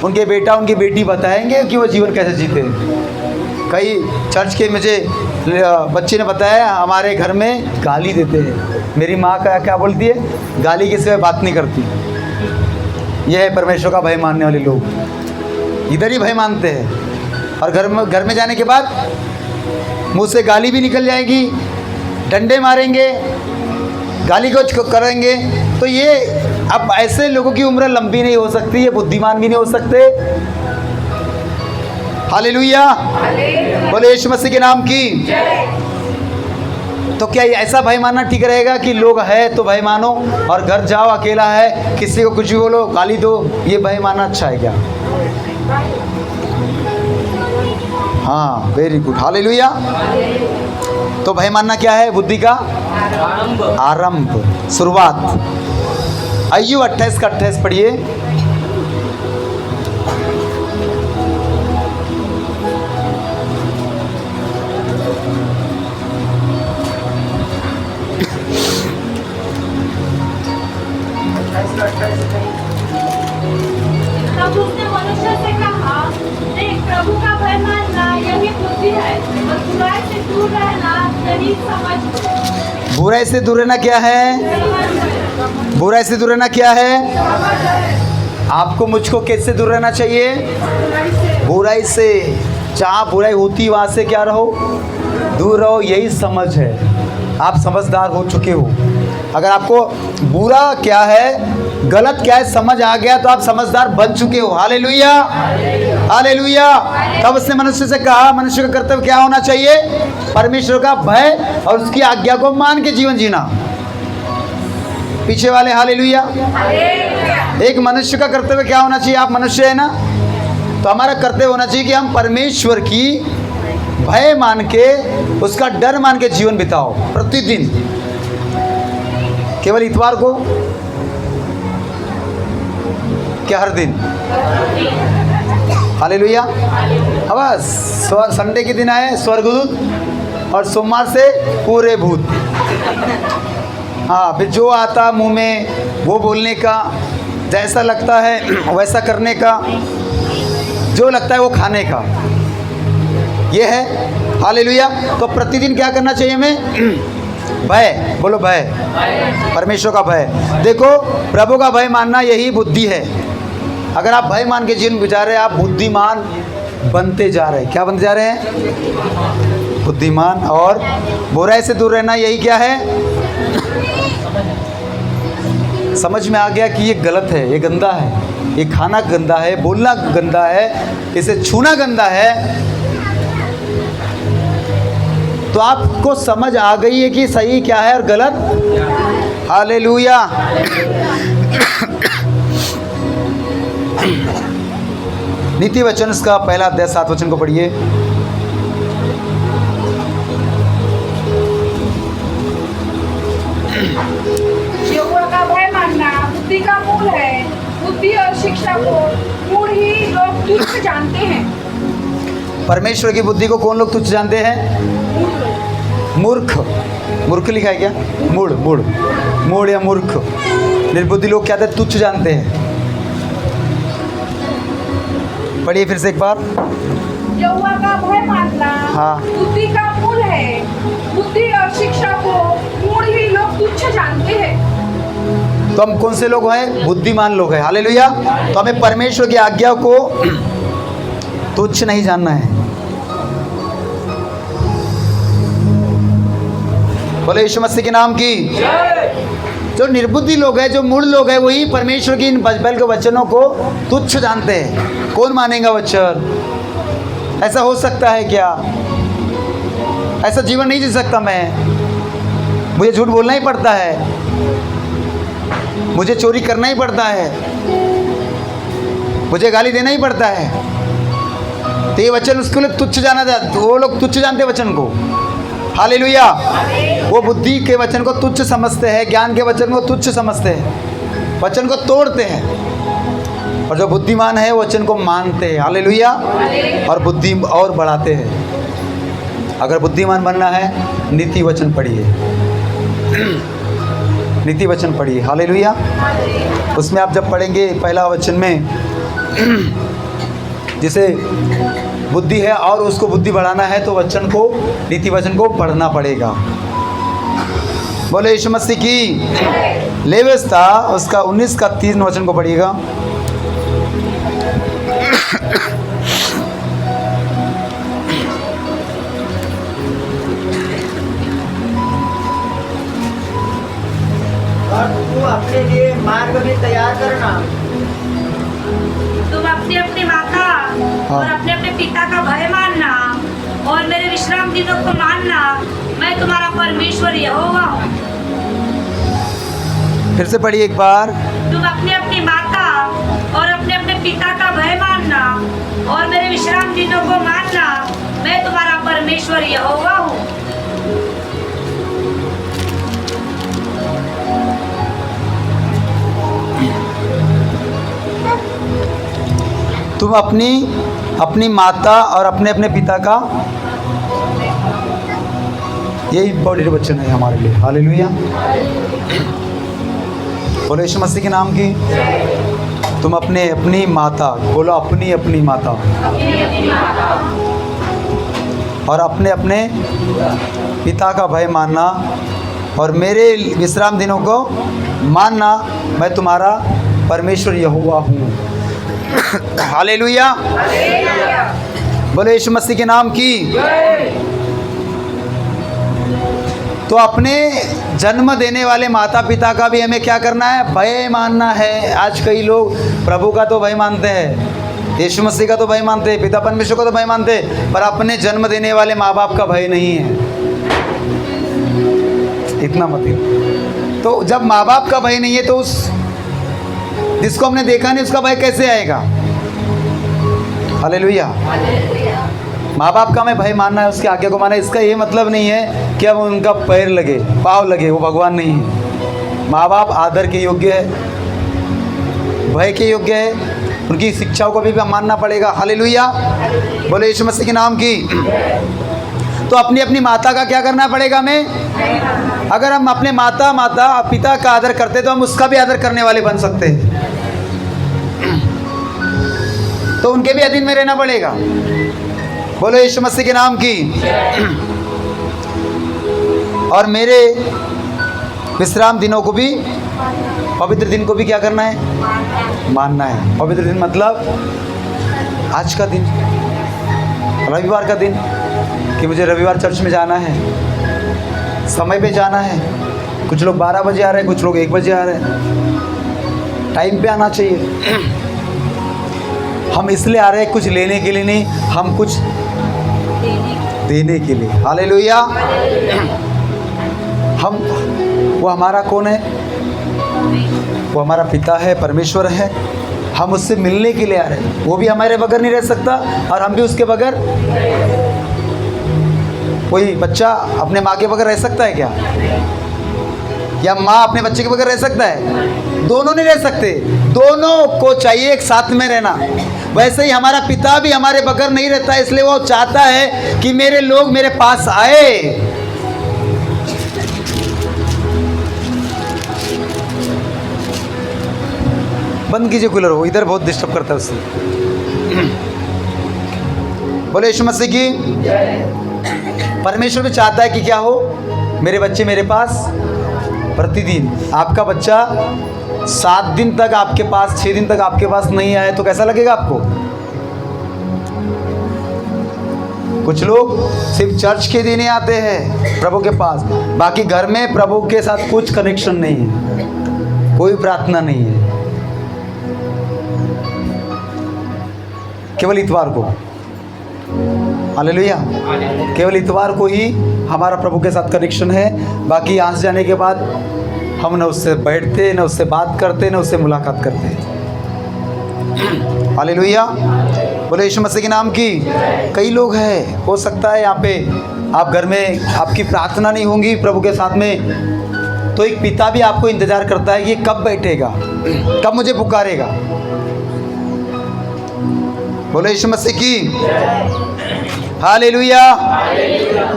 उनके बेटा, उनकी बेटी बताएंगे कि वो जीवन कैसे जीते। कई चर्च के मुझे बच्चे ने बताया, हमारे घर में गाली देते हैं, मेरी माँ का क्या बोलती है, गाली के सिवाय बात नहीं करती। यह है परमेश्वर का भय मानने वाले लोग, इधर ही भय मानते हैं, और घर में जाने के बाद मुँह से गाली भी निकल जाएगी, डंडे मारेंगे, गाली गलौज करेंगे। तो ये अब ऐसे लोगों की उम्र लंबी नहीं हो सकती, ये बुद्धिमान भी नहीं हो सकते, हालेलुया, बोले यीशु मसीह के नाम की। तो क्या ऐसा भय मानना ठीक रहेगा कि लोग है तो भय मानो, और घर जाओ अकेला है, किसी को कुछ भी बोलो, गाली दो, ये भय मानना अच्छा है क्या? हाँ, वेरी गुड, हालेलुया। तो भय मानना क्या है? बुद्धि का आरंभ, शुरुआत। आइयो 28 का 28 पढ़िए। तब उसने मनुष्य से कहा, देख, प्रभु का भय मानना यही बुद्धि है, और बुराई से दूर रहना यही समझ। बुराई से दूर रहना क्या है? बुराई से दूर रहना क्या है? आपको मुझको कैसे दूर रहना चाहिए? बुराई से। जहाँ बुराई होती वहाँ से क्या रहो? दूर रहो, यही समझ है। आप समझदार हो चुके हो। अगर आपको बुरा क्या है, गलत क्या है समझ आ गया, तो आप समझदार बन चुके हो। Hallelujah, hallelujah. तब उसने मनुष्य से कहा, मनुष्य का कर्तव्य क्या होना चाहिए? परमेश्वर का भय और उसकी आज्ञा को मान के जीवन जीना। पीछे वाले हालेलुया। एक मनुष्य का कर्तव्य क्या होना चाहिए? आप मनुष्य है ना, तो हमारा कर्तव्य होना चाहिए कि हम परमेश्वर की भय मान के, उसका डर मान के जीवन बिताओ प्रतिदिन। केवल इतवार को क्या हर दिन? हालेलुया। अब संडे के दिन आए स्वर्गदूत, और सोमवार से पूरे भूत। हाँ, फिर जो आता मुंह में वो बोलने का, जैसा लगता है वैसा करने का, जो लगता है वो खाने का, ये है। हालेलुया। तो प्रतिदिन क्या करना चाहिए हमें? भय, बोलो भय, परमेश्वर का भय। देखो, प्रभु का भय मानना यही बुद्धि है। अगर आप भय मान के जीवन गुजार रहे हैं, आप बुद्धिमान बनते जा रहे हैं। क्या बनते जा रहे हैं? बुद्धिमान। और बुराई से दूर रहना यही क्या है? समझ में आ गया कि ये गलत है, ये गंदा है, ये खाना गंदा है, बोलना गंदा है, इसे छूना गंदा है, तो आपको समझ आ गई है कि सही क्या है और गलत। हालेलुया। नीति वचन इसका पहला अध्याय 7 वचन को पढ़िए। यहोवा का भय मानना बुद्धि का मूल है। बुद्धि और शिक्षा को मूल ही लोग तुच्छ जानते हैं। परमेश्वर की बुद्धि को कौन लोग तुच्छ जानते हैं? मूर्ख। मूर्ख लिखा है क्या? मूढ़, मूढ़, मूढ़ या मूर्ख। निर्बुद्धि लोग क्या थे? तुच्छ जानते हैं। पढ़िए फिर से एक बार। यहोवा का भय मानना हाँ। बुद्धि का मूल है। बुद्धि और शिक्षा को मूल ही लोग तुच्छ जानते हैं। तो हम कौन से लोग हैं? बुद्धिमान लोग हैं। हालेलुया। तो हमें परमेश्वर की आज्ञा को तुच्छ नहीं जानना है। बोले यीशु मसीह के नाम की। जो निर्बुद्धि लोग हैं, जो मूढ़ लोग हैं, वही परमेश्वर की इन बाइबल के वचनों को तुच्छ जानते हैं। कौन मानेगा वचन? ऐसा हो सकता है क्या? ऐसा जीवन नहीं जी सकता मैं। मुझे झूठ बोलना ही पड़ता है, मुझे चोरी करना ही पड़ता है, मुझे गाली देना ही पड़ता है। तो ये वचन उसके लिए तुच्छ जाना जाता, वो लोग तुच्छ जानते हैं वचन को। हालेलुया। वो बुद्धि के वचन को तुच्छ समझते हैं, ज्ञान के वचन को तुच्छ समझते हैं, वचन को तोड़ते हैं। और जो बुद्धिमान है वचन को मानते हैं। हालेलुया। और बुद्धि और बढ़ाते हैं। अगर बुद्धिमान बनना है, नीति वचन पढ़िए, नीति वचन पढ़िए। हालेलुया। उसमें आप जब पढ़ेंगे पहला वचन में, जिसे बुद्धि है और उसको बुद्धि बढ़ाना है, तो वचन को, नीति वचन को पढ़ना पड़ेगा। बोले यीशु मसीह की। लेविस्ता उसका 19 का 3 वचन को पढ़िएगा। और तू अपने लिए मार्ग भी तैयार करना। तुम अपनी अपनी माता और अपने अपने पिता का भय मानना और मेरे विश्राम दिनों को मानना। मैं तुम्हारा परमेश्वर यहोवा हूँ। फिर से पढ़िए एक बार। तुम अपनी अपनी माता और अपने अपने पिता का भय मानना और मेरे विश्राम दिनों को मानना। मैं तुम्हारा परमेश्वर यहोवा हूँ। तुम अपनी माता और अपने अपने पिता का, यही इंपॉर्टेंट वचन है हमारे लिए। हालेलुया। बोलो यीशु मसीह के नाम की। तुम अपनी माता, बोलो अपनी माता और अपने अपने पिता का भय मानना और मेरे विश्राम दिनों को मानना। मैं तुम्हारा परमेश्वर यहोवा हूँ। हालेलुया। बोले यीशु मसीह के नाम की। तो अपने जन्म देने वाले माता पिता का भी हमें क्या करना है? भय मानना है। आज कई लोग प्रभु का तो भय मानते हैं, यीशु मसीह का तो भय मानते हैं, पिता परमेश्वर का तो भय मानते हैं, पर अपने जन्म देने वाले माँ बाप का भय नहीं है। इतना मतलब, तो जब माँ बाप का भय नहीं है तो उस जिसको हमने देखा नहीं उसका भय कैसे आएगा? हालेलुया। माँ बाप का हमें भय मानना है, उसके आज्ञा को मानना है। इसका ये मतलब नहीं है कि अब उनका पैर लगे, पाँव लगे, वो भगवान नहीं है। माँ बाप आदर के योग्य है, भय के योग्य है, उनकी शिक्षाओं को भी मानना पड़ेगा। हालेलुया। बोले यीशु मसीह के नाम की। तो अपनी अपनी माता का क्या करना पड़ेगा हमें? अगर हम अपने माता पिता का आदर करते तो हम उसका भी आदर करने वाले बन सकते हैं। तो उनके भी अधीन में रहना पड़ेगा। बोलो यीशु मसीह के नाम की। और मेरे विश्राम दिनों को भी, पवित्र दिन को भी क्या करना है? मानना है। पवित्र दिन मतलब आज का दिन, रविवार का दिन, कि मुझे रविवार चर्च में जाना है, समय पे जाना है, कुछ लोग 12 बजे आ रहे हैं, कुछ लोग 1 बजे आ रहे हैं। टाइम पे आना चाहिए। हम इसलिए आ रहे हैं कुछ लेने के लिए नहीं, हम कुछ देने के लिए। हालेलुया। हम वो हमारा कौन है? वो हमारा पिता है, परमेश्वर है। हम उससे मिलने के लिए आ रहे हैं। वो भी हमारे बगैर नहीं रह सकता और हम भी उसके बगैर। कोई बच्चा अपने माँ के बगैर रह सकता है क्या? या माँ अपने बच्चे के बगैर रह सकता है? दोनों नहीं रह सकते, दोनों को चाहिए एक साथ में रहना। वैसे ही हमारा पिता भी हमारे बगैर नहीं रहता, इसलिए वो चाहता है कि मेरे लोग मेरे पास आए। बंद कीजिए कूलर, वो इधर बहुत डिस्टर्ब करता है उससे। बोले यीशु मसीह की। परमेश्वर भी चाहता है कि क्या हो, मेरे बच्चे मेरे पास प्रतिदिन। आपका बच्चा 7 दिन तक आपके पास, 6 दिन तक आपके पास नहीं आए तो कैसा लगेगा आपको? कुछ लोग सिर्फ चर्च के दिन ही आते हैं प्रभु के पास, बाकी घर में प्रभु के साथ कुछ कनेक्शन नहीं है, कोई प्रार्थना नहीं है। केवल इतवार को, हालेलुया, केवल इतवार को ही हमारा प्रभु के साथ कनेक्शन है। बाकी यहाँ से जाने के बाद हम न उससे बैठते, न उससे बात करते, न उससे मुलाकात करते। हालेलुया। बोले यीशु मसीह के नाम की। कई लोग हैं, हो सकता है यहाँ पे आप घर में आपकी प्रार्थना नहीं होंगी प्रभु के साथ में, तो एक पिता भी आपको इंतजार करता है कि ये कब बैठेगा, कब मुझे पुकारेगा। बोले यीशु मसीह की। Hallelujah,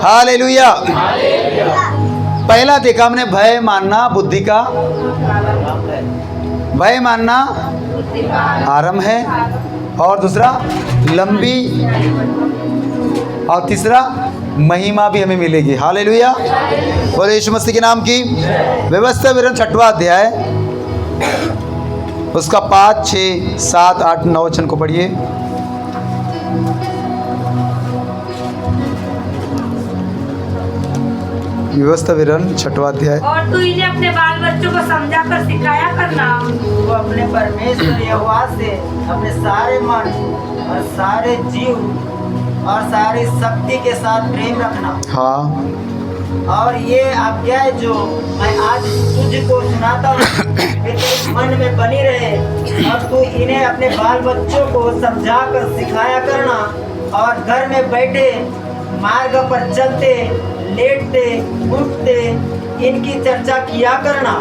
hallelujah. पहला देखा हमने भय मानना बुद्धि का, भय मानना आरंभ है, और दूसरा लंबी, और तीसरा महिमा भी हमें मिलेगी। हालेलुया। बोले यीशु मसीह के नाम की। व्यवस्था विवरण 6वां अध्याय, उसका 5, 6, 7, 8, 9 वचन को पढ़िए। व्यवस्था विवरण 6वां अध्याय। और तू इन्हें अपने बाल बच्चों को समझा कर सिखाया करना। वो अपने परमेश्वर यहोवा से अपने सारे मन और सारे जीव और सारी शक्ति के साथ प्रेम रखना। हाँ। और ये आज्ञाएं जो मैं आज तुझको सुनाता हूँ वे तेरे मन में बनी रहे, और तू इन्हें अपने बाल बच्चों को समझा कर सिखाया करना। और घर में बैठे, मार्ग पर चलते, लेटते, उठते इनकी चर्चा किया करना।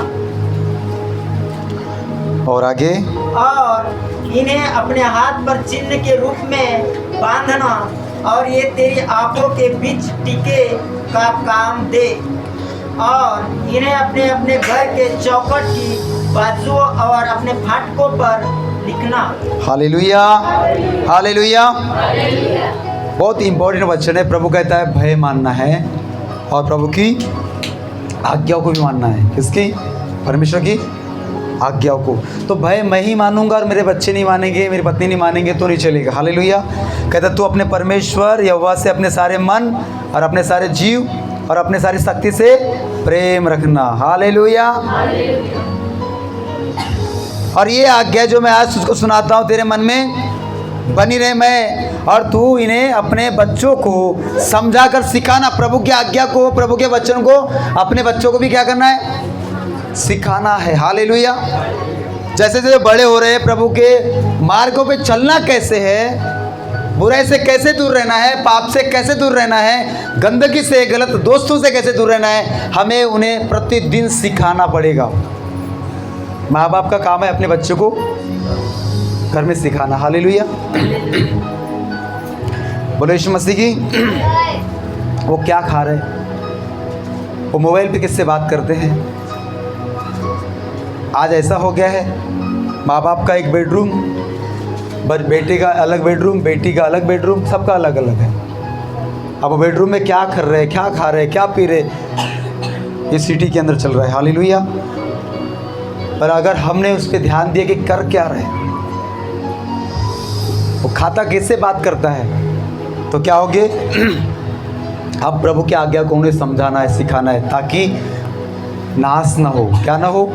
और आगे, और इन्हें अपने हाथ पर चिन्ह के रूप में बांधना, और ये तेरी आंखों के बीच टीके का काम दे। और इन्हें अपने अपने घर के चौखट की बाजुओं और अपने फाटकों पर लिखना। Hallelujah, hallelujah. बहुत इंपॉर्टेंट वचन है। प्रभु कहता है भय मानना है और प्रभु की आज्ञाओं को भी मानना है। किसकी? परमेश्वर की आज्ञाओं को। तो भय मैं ही मानूंगा और मेरे बच्चे नहीं मानेंगे, मेरी पत्नी नहीं मानेंगे तो नहीं चलेगा। हालेलुया। कहता तू अपने परमेश्वर यहोवा से अपने सारे मन और अपने सारे जीव और अपने सारी शक्ति से प्रेम रखना। हालेलुया। और ये आज्ञा जो मैं आज तुझको सुनाता हूँ तेरे मन में बनी रहे, मैं और तू इन्हें अपने बच्चों को समझा कर सिखाना। प्रभु की आज्ञा को, प्रभु के वचन को अपने बच्चों को भी क्या करना है? सिखाना है। हालेलुया। जैसे जैसे बड़े हो रहे हैं, प्रभु के मार्गों पे चलना कैसे है, बुराई से कैसे दूर रहना है, पाप से कैसे दूर रहना है, गंदगी से, गलत दोस्तों से कैसे दूर रहना है, हमें उन्हें प्रतिदिन सिखाना पड़ेगा। माँ बाप का काम है अपने बच्चों को घर में सिखाना। हालेलुया। बोलो यीशु मसीह की। वो क्या खा रहे, वो मोबाइल पे किससे बात करते हैं। आज ऐसा हो गया है, माँ बाप का एक बेडरूम, बेटे का अलग बेडरूम, बेटी का अलग बेडरूम, सबका अलग अलग है। अब वो बेडरूम में क्या कर रहे हैं, क्या खा रहे हैं, क्या पी रहे, ये सिटी के अंदर चल रहा है। हालेलुया। पर अगर हमने उस पर ध्यान दिया कि कर क्या रहे, वो खाता कैसे बात करता है, तो क्या होगे? अब प्रभु की आज्ञा को उन्हें समझाना है, सिखाना है, ताकि नाश ना हो। क्या ना हो?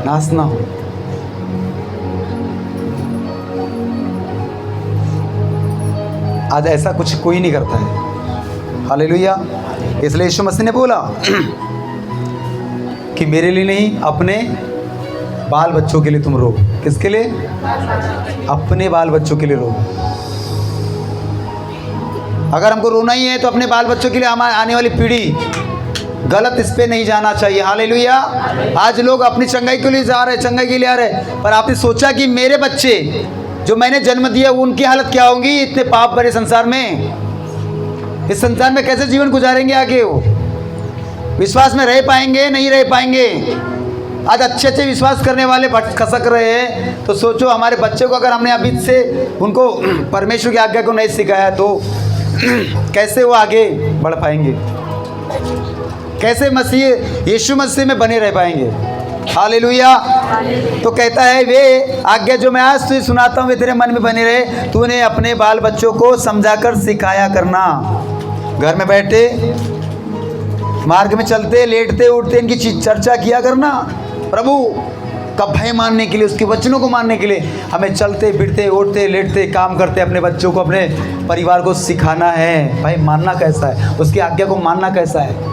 नाश ना हो। आज ऐसा कुछ कोई नहीं करता है। हालेलुया। इसलिए यीशु मसीह ने बोला कि मेरे लिए नहीं, अपने बाल बच्चों के लिए तुम रो। किसके लिए? अपने बाल बच्चों के लिए रो। अगर हमको रोना ही है तो अपने बाल बच्चों के लिए, हमारी आने वाली पीढ़ी गलत इस पे नहीं जाना चाहिए। हालेलुया। आज लोग अपनी चंगाई के लिए जा रहे, चंगाई के लिए आ रहे, पर आपने सोचा कि मेरे बच्चे जो मैंने जन्म दिया उनकी हालत क्या होगी इतने पाप भरे संसार में? इस संसार में कैसे जीवन गुजारेंगे आगे? वो विश्वास में रह पाएंगे? नहीं रह पाएंगे। आज अच्छे अच्छे विश्वास करने वाले खसक रहे हैं, तो सोचो हमारे बच्चे को अगर हमने अभी से उनको परमेश्वर की आज्ञा को नहीं सिखाया तो कैसे वो आगे बढ़ पाएंगे? कैसे मसीह यीशु मसीह में बने रह पाएंगे? हालेलुया। तो कहता है वे आज्ञा जो मैं आज तुझे सुनाता हूँ वे तेरे मन में बने रहे। तूने अपने बाल बच्चों को समझाकर सिखाया करना। घर में बैठे, मार्ग में चलते, लेटते उठते इनकी चर्चा किया करना। प्रभु का भय मानने के लिए, उसके वचनों को मानने के लिए हमें चलते फिरते, उठते लेटते, काम करते अपने बच्चों को, अपने परिवार को सिखाना है भाई मानना कैसा है, उसकी आज्ञा को मानना कैसा है।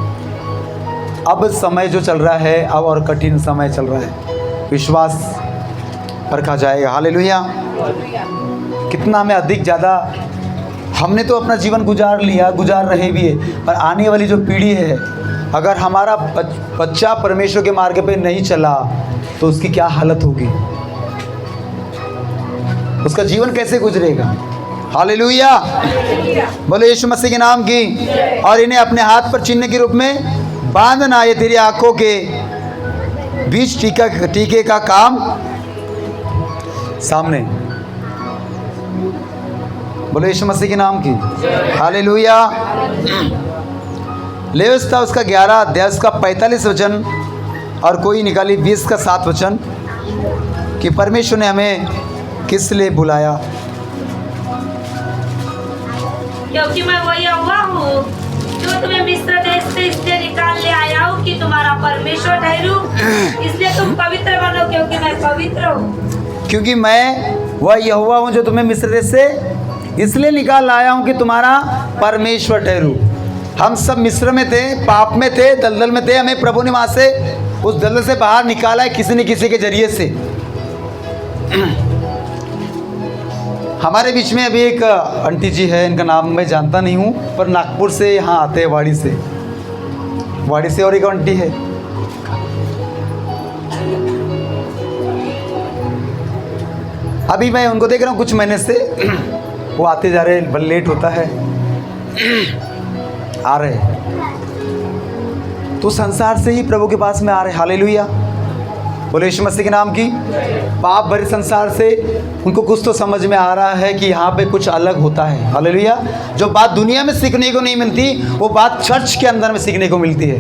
अब समय जो चल रहा है, अब और कठिन समय चल रहा है, विश्वास परखा जाएगा। हालेलुया। कितना हमें अधिक ज़्यादा हमने तो अपना जीवन गुजार लिया, गुजार रहे भी है, पर आने वाली जो पीढ़ी है, अगर हमारा बच्चा परमेश्वर के मार्ग पे नहीं चला तो उसकी क्या हालत होगी? उसका जीवन कैसे गुजरेगा? हालेलुया। बोलो यीशु मसीह के नाम की। और इन्हें अपने हाथ पर चिन्ह के रूप में बांधना, ये तेरी आंखों के बीच टीके का काम सामने। बोलो यीशु मसीह के नाम की। हालेलुया। लेविता उसका 11 अध्याय उसका 45 वचन, और कोई निकाली 20 का 7 वचन, कि परमेश्वर ने हमें किस लिए बुलाया। क्योंकि मैं वही यहोवा हूँ जो तुम्हें मिस्र देश से इसलिए निकाल ले आया हूँ कि तुम्हारा परमेश्वर ठहरूं। इसलिए तुम पवित्र बनो क्योंकि मैं पवित्र हूँ। क्योंकि मैं वह यहोवा हूँ जो तुम्हें मिस्र देश से इसलिए निकाल लाया हूँ कि तुम्हारा परमेश्वर ठहरूं। हम सब मिस्र में थे, पाप में थे, दलदल में थे। हमें प्रभु ने वहाँ से उस दलदल से बाहर निकाला है किसी न किसी के जरिए से। हमारे बीच में अभी एक आंटी जी है, इनका नाम मैं जानता नहीं हूँ, पर नागपुर से यहाँ आते हैं, वाड़ी से। और एक आंटी है, अभी मैं उनको देख रहा हूँ कुछ महीने से। वो आते जा रहे, बल लेट होता है, आ रहे, तो संसार से ही प्रभु के पास में आ रहे। हालेलुया। बोले यीशु मसीह के नाम की। पाप भरे संसार से उनको कुछ तो समझ में आ रहा है कि यहाँ पे कुछ अलग होता है। हालेलुया। जो बात दुनिया में सीखने को नहीं मिलती, वो बात चर्च के अंदर में सीखने को मिलती है।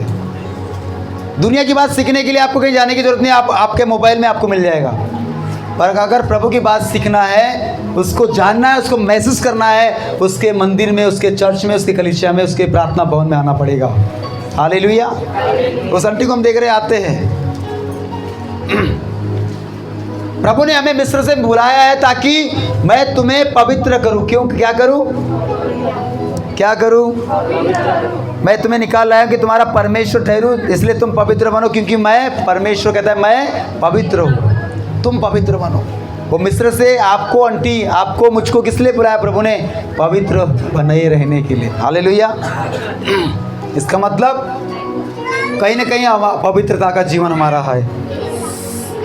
दुनिया की बात सीखने के लिए आपको कहीं जाने की जरूरत नहीं, आपके मोबाइल में आपको मिल जाएगा। पर अगर प्रभु की बात सीखना है, उसको जानना है, उसको महसूस करना है, उसके मंदिर में, उसके चर्च में, उसके कलीसिया में, उसके प्रार्थना भवन में आना पड़ेगा। हालेलुया। उस आंटी को हम देख रहे आते हैं। प्रभु ने हमें मिस्र से बुलाया है ताकि मैं तुम्हें पवित्र करूं। क्यों? क्या करूं? क्या करूं? मैं तुम्हें निकाल लाया कि तुम्हारा परमेश्वर ठहरूं, इसलिए तुम पवित्र बनो, क्योंकि मैं, परमेश्वर कहता है मैं पवित्र हूं, तुम पवित्र बनो। वो मिस्र से आपको, आंटी आपको, मुझको किस लिए बुलाया प्रभु ने? पवित्र बने रहने के लिए। हालेलुया। इसका मतलब कहीं ना कहीं पवित्रता का जीवन हमारा है।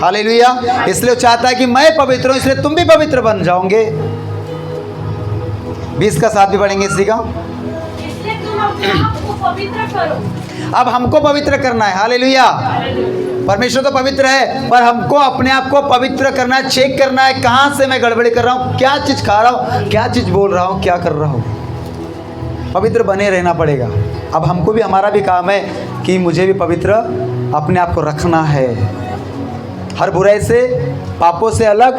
हालेलुया। इसलिए वो चाहता है कि मैं पवित्र हूँ, इसलिए तुम भी पवित्र बन जाओगे। 20 का 7 भी पढ़ेंगे इसी का। इसलिए तुम अपने आप को पवित्र करो। अब हमको पवित्र करना है। हालेलुया। परमेश्वर तो पवित्र है, पर हमको अपने आप को पवित्र करना है, चेक करना है कहाँ से मैं गड़बड़ी कर रहा हूँ, क्या चीज़ खा रहा हूँ, क्या चीज़ बोल रहा हूँ, क्या कर रहा हूँ। पवित्र बने रहना पड़ेगा। अब हमको भी, हमारा भी काम है कि मुझे भी पवित्र अपने आप को रखना है, हर बुराई से, पापों से अलग।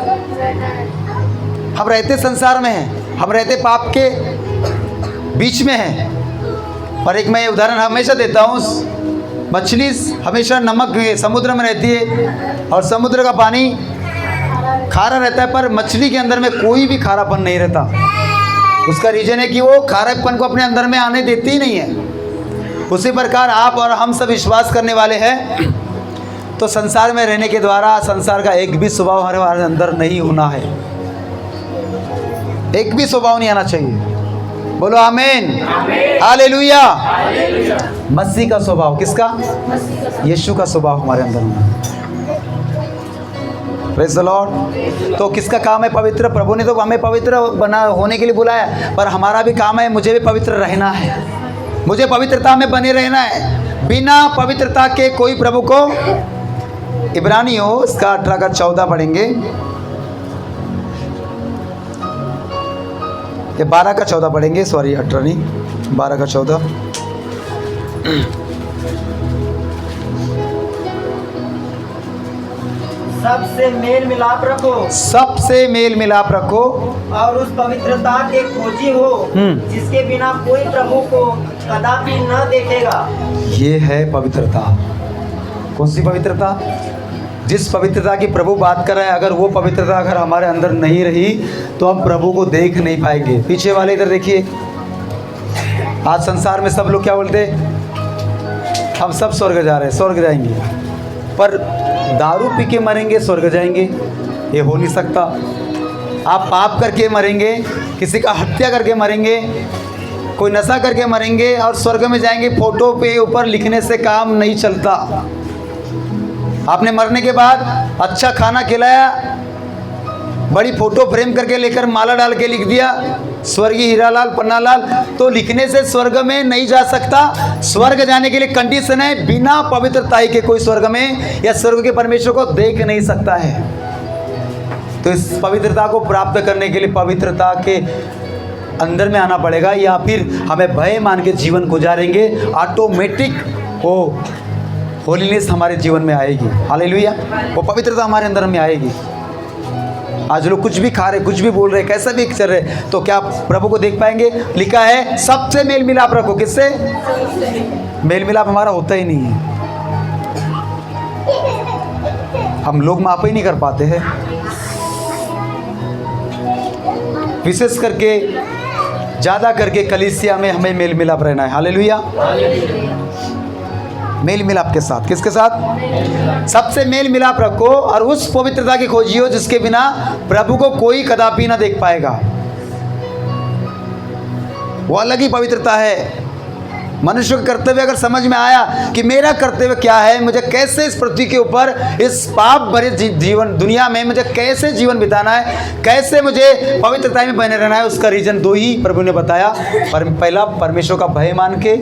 हम रहते संसार में हैं, हम रहते पाप के बीच में हैं। पर एक मैं उदाहरण हमेशा देता हूँ, मछली हमेशा नमक समुद्र में रहती है और समुद्र का पानी खारा रहता है, पर मछली के अंदर में कोई भी खारापन नहीं रहता। उसका रीज़न है कि वो खारापन को अपने अंदर में आने देती ही नहीं है। उसी प्रकार आप और हम सब विश्वास करने वाले हैं तो संसार में रहने के द्वारा संसार का एक भी स्वभाव हमारे अंदर नहीं होना है, एक भी स्वभाव नहीं आना चाहिए। बोलो आमीन, हालेलुया। मसीह का स्वभाव, किसका? यीशु का स्वभाव हमारे अंदर होना। Praise the Lord. तो किसका काम है? पवित्र। प्रभु ने तो हमें पवित्र बना होने के लिए बुलाया, पर हमारा भी काम है, मुझे भी पवित्र रहना है, मुझे पवित्रता में बने रहना है। बिना पवित्रता के कोई प्रभु को, इब्रानियों इसका 18 का 14 पढ़ेंगे, ये 12 का 14 पढ़ेंगे, सॉरी 18 नहीं 12 का 14। सबसे मेल मिलाप रखो, सबसे मेल मिलाप रखो और उस पवित्रता के खोजी हो जिसके बिना कोई प्रभु को कदापि न देखेगा। ये है पवित्रता। कौन सी पवित्रता? जिस पवित्रता की प्रभु बात कर रहा है, अगर वो पवित्रता अगर हमारे अंदर नहीं रही तो हम प्रभु को देख नहीं पाएंगे। पीछे वाले इधर देखिए, आज संसार में सब लोग क्या बोलते हैं? हम सब स्वर्ग जा रहे हैं, स्वर्ग जाएंगे, पर दारू पी के मरेंगे स्वर्ग जाएंगे? ये हो नहीं सकता। आप पाप करके मरेंगे, किसी का हत्या करके मरेंगे, कोई नशा करके मरेंगे और स्वर्ग में जाएंगे, फोटो पे ऊपर लिखने से काम नहीं चलता। आपने मरने के बाद अच्छा खाना खिलाया, बड़ी फोटो फ्रेम करके लेकर माला डाल के लिख दिया स्वर्गीय हीरालाल पन्नालाल, तो लिखने से स्वर्ग में नहीं जा सकता। स्वर्ग जाने के लिए कंडीशन है, बिना पवित्रता के कोई स्वर्ग में या स्वर्ग के परमेश्वर को देख नहीं सकता है। तो इस पवित्रता को प्राप्त करने के लिए पवित्रता के अंदर में आना पड़ेगा, या फिर हमें भय मान के जीवन गुजारेंगे, ऑटोमेटिक वो होलीनेस हमारे जीवन में आएगी। हालेलुया। वो पवित्रता हमारे अंदर में आएगी। आज लोग कुछ भी खा रहे, कुछ भी बोल रहे, कैसा भी चल रहे, तो क्या प्रभु को देख पाएंगे? लिखा है सबसे मेल मिलाप रखो। किससे? मेल मिलाप हमारा होता ही नहीं है। हम लोग माप ही नहीं कर पाते हैं। विशेष करके ज़्यादा करके कलीसिया में हमें मेल मिलाप रहना है। हालेलुया। मेल मिलाप के साथ, किसके साथ? सबसे मेल मिलाप रखो और उस पवित्रता की खोजियो जिसके बिना प्रभु को कोई कदापि ना देख पाएगा। वो अलग ही पवित्रता है। मनुष्य का कर्तव्य अगर समझ में आया कि मेरा कर्तव्य क्या है, मुझे कैसे इस पृथ्वी के ऊपर इस पाप भरे जीवन दुनिया में मुझे कैसे जीवन बिताना है, कैसे मुझे पवित्रता में बने रहना है, उसका रीजन दो ही प्रभु ने बताया। पहला प्रभु का भय मान के,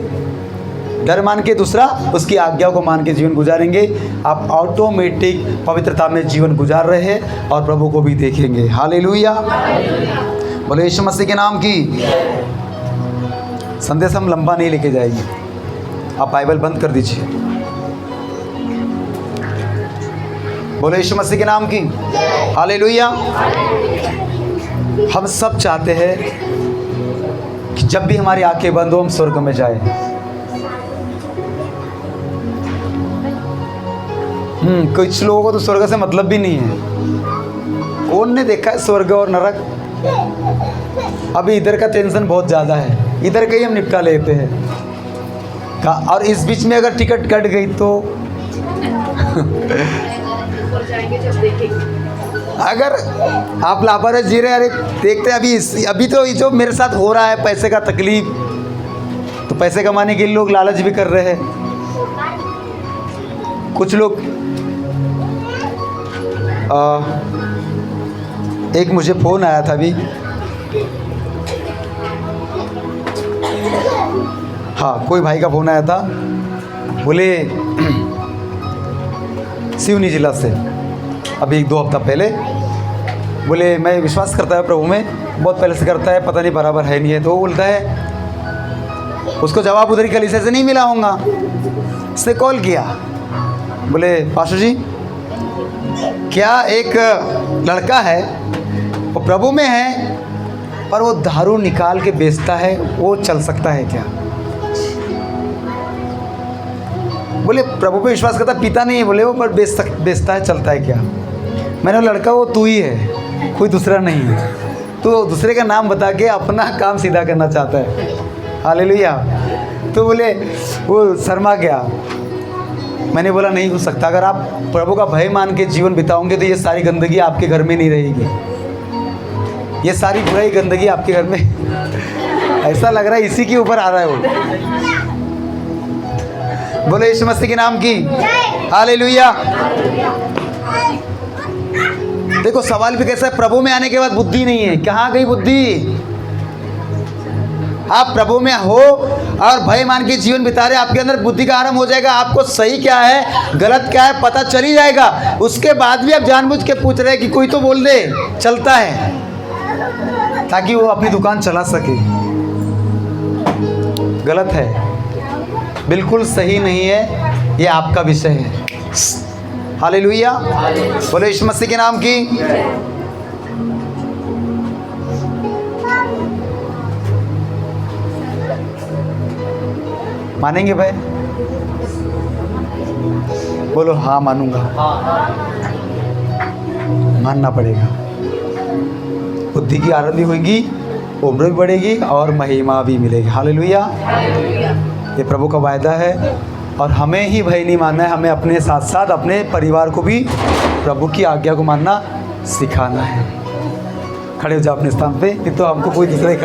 डर मान के, दूसरा उसकी आज्ञाओं को मान के जीवन गुजारेंगे। आप ऑटोमेटिक पवित्रता में जीवन गुजार रहे हैं और प्रभु को भी देखेंगे। हालेलुया। बोले यीशु मसीह के नाम की। संदेश हम लंबा नहीं लेके जाएंगे, आप बाइबल बंद कर दीजिए। बोले यीशु मसीह के नाम की। हालेलुया। हम सब चाहते हैं कि जब भी हमारी आंखें बंद हो हम स्वर्ग में जाएं। कुछ लोगों को तो स्वर्ग से मतलब भी नहीं है। कौन ने देखा है स्वर्ग और नरक? अभी इधर का टेंशन बहुत ज़्यादा है, इधर का ही हम निपटा लेते हैं। और इस बीच में अगर टिकट कट गई तो अगर आप लापरवाही जी रहे, अरे देखते अभी तो जो मेरे साथ हो रहा है, पैसे का तकलीफ, तो पैसे कमाने के लिए लोग लालच भी कर रहे हैं। कुछ लोग एक मुझे फ़ोन आया था अभी, हाँ कोई भाई का फ़ोन आया था, बोले सिवनी जिला से, अभी 2 हफ्ता पहले, बोले मैं विश्वास करता है प्रभु में, बहुत पहले से करता है, पता नहीं बराबर है नहीं है। तो वो बोलता है उसको जवाब उधर कलीसिया से नहीं मिला होगा। उसने कॉल किया, बोले पास्टर जी क्या एक लड़का है वो प्रभु में है पर वो दारू निकाल के बेचता है, वो चल सकता है क्या? बोले प्रभु पे विश्वास करता पीता नहीं है। बोले वो पर बेचता है, चलता है क्या? मैंने बोला लड़का वो तू ही है, कोई दूसरा नहीं है। तो दूसरे का नाम बता के अपना काम सीधा करना चाहता है। हालेलुया। तो बोले वो शर्मा गया। मैंने बोला नहीं हो सकता, अगर आप प्रभु का भय मान के जीवन बिताओगे तो ये सारी गंदगी आपके घर में नहीं रहेगी, ये सारी बुराई गंदगी आपके घर में ऐसा लग रहा है इसी के ऊपर आ रहा है वो। बोले यीशु मसीह के नाम की हालेलुया। देखो सवाल भी कैसा है, प्रभु में आने के बाद बुद्धि नहीं है, कहाँ गई बुद्धि? आप प्रभु में हो और भय मान के जीवन बिता रहे, आपके अंदर बुद्धि का आरंभ हो जाएगा। आपको सही क्या है गलत क्या है पता चल ही जाएगा। उसके बाद भी आप जानबूझ के पूछ रहे हैं कि कोई तो बोल दे, चलता है, ताकि वो अपनी दुकान चला सके। गलत है, बिल्कुल सही नहीं है, ये आपका विषय है। हालेलुया। बोले यीशु मसीह के नाम की। मानेंगे भाई? बोलो हाँ मानूंगा। मानना पड़ेगा। बुद्धि की आरंभी होगी, उम्र भी बढ़ेगी और महिमा भी मिलेगी। हालेलुया। ये प्रभु का वायदा है और हमें ही भय नहीं मानना है, हमें अपने साथ साथ अपने परिवार को भी प्रभु की आज्ञा को मानना सिखाना है। खड़े हो जाओ अपने स्थान पे, नहीं तो हमको कोई दूसरा ही खड़ा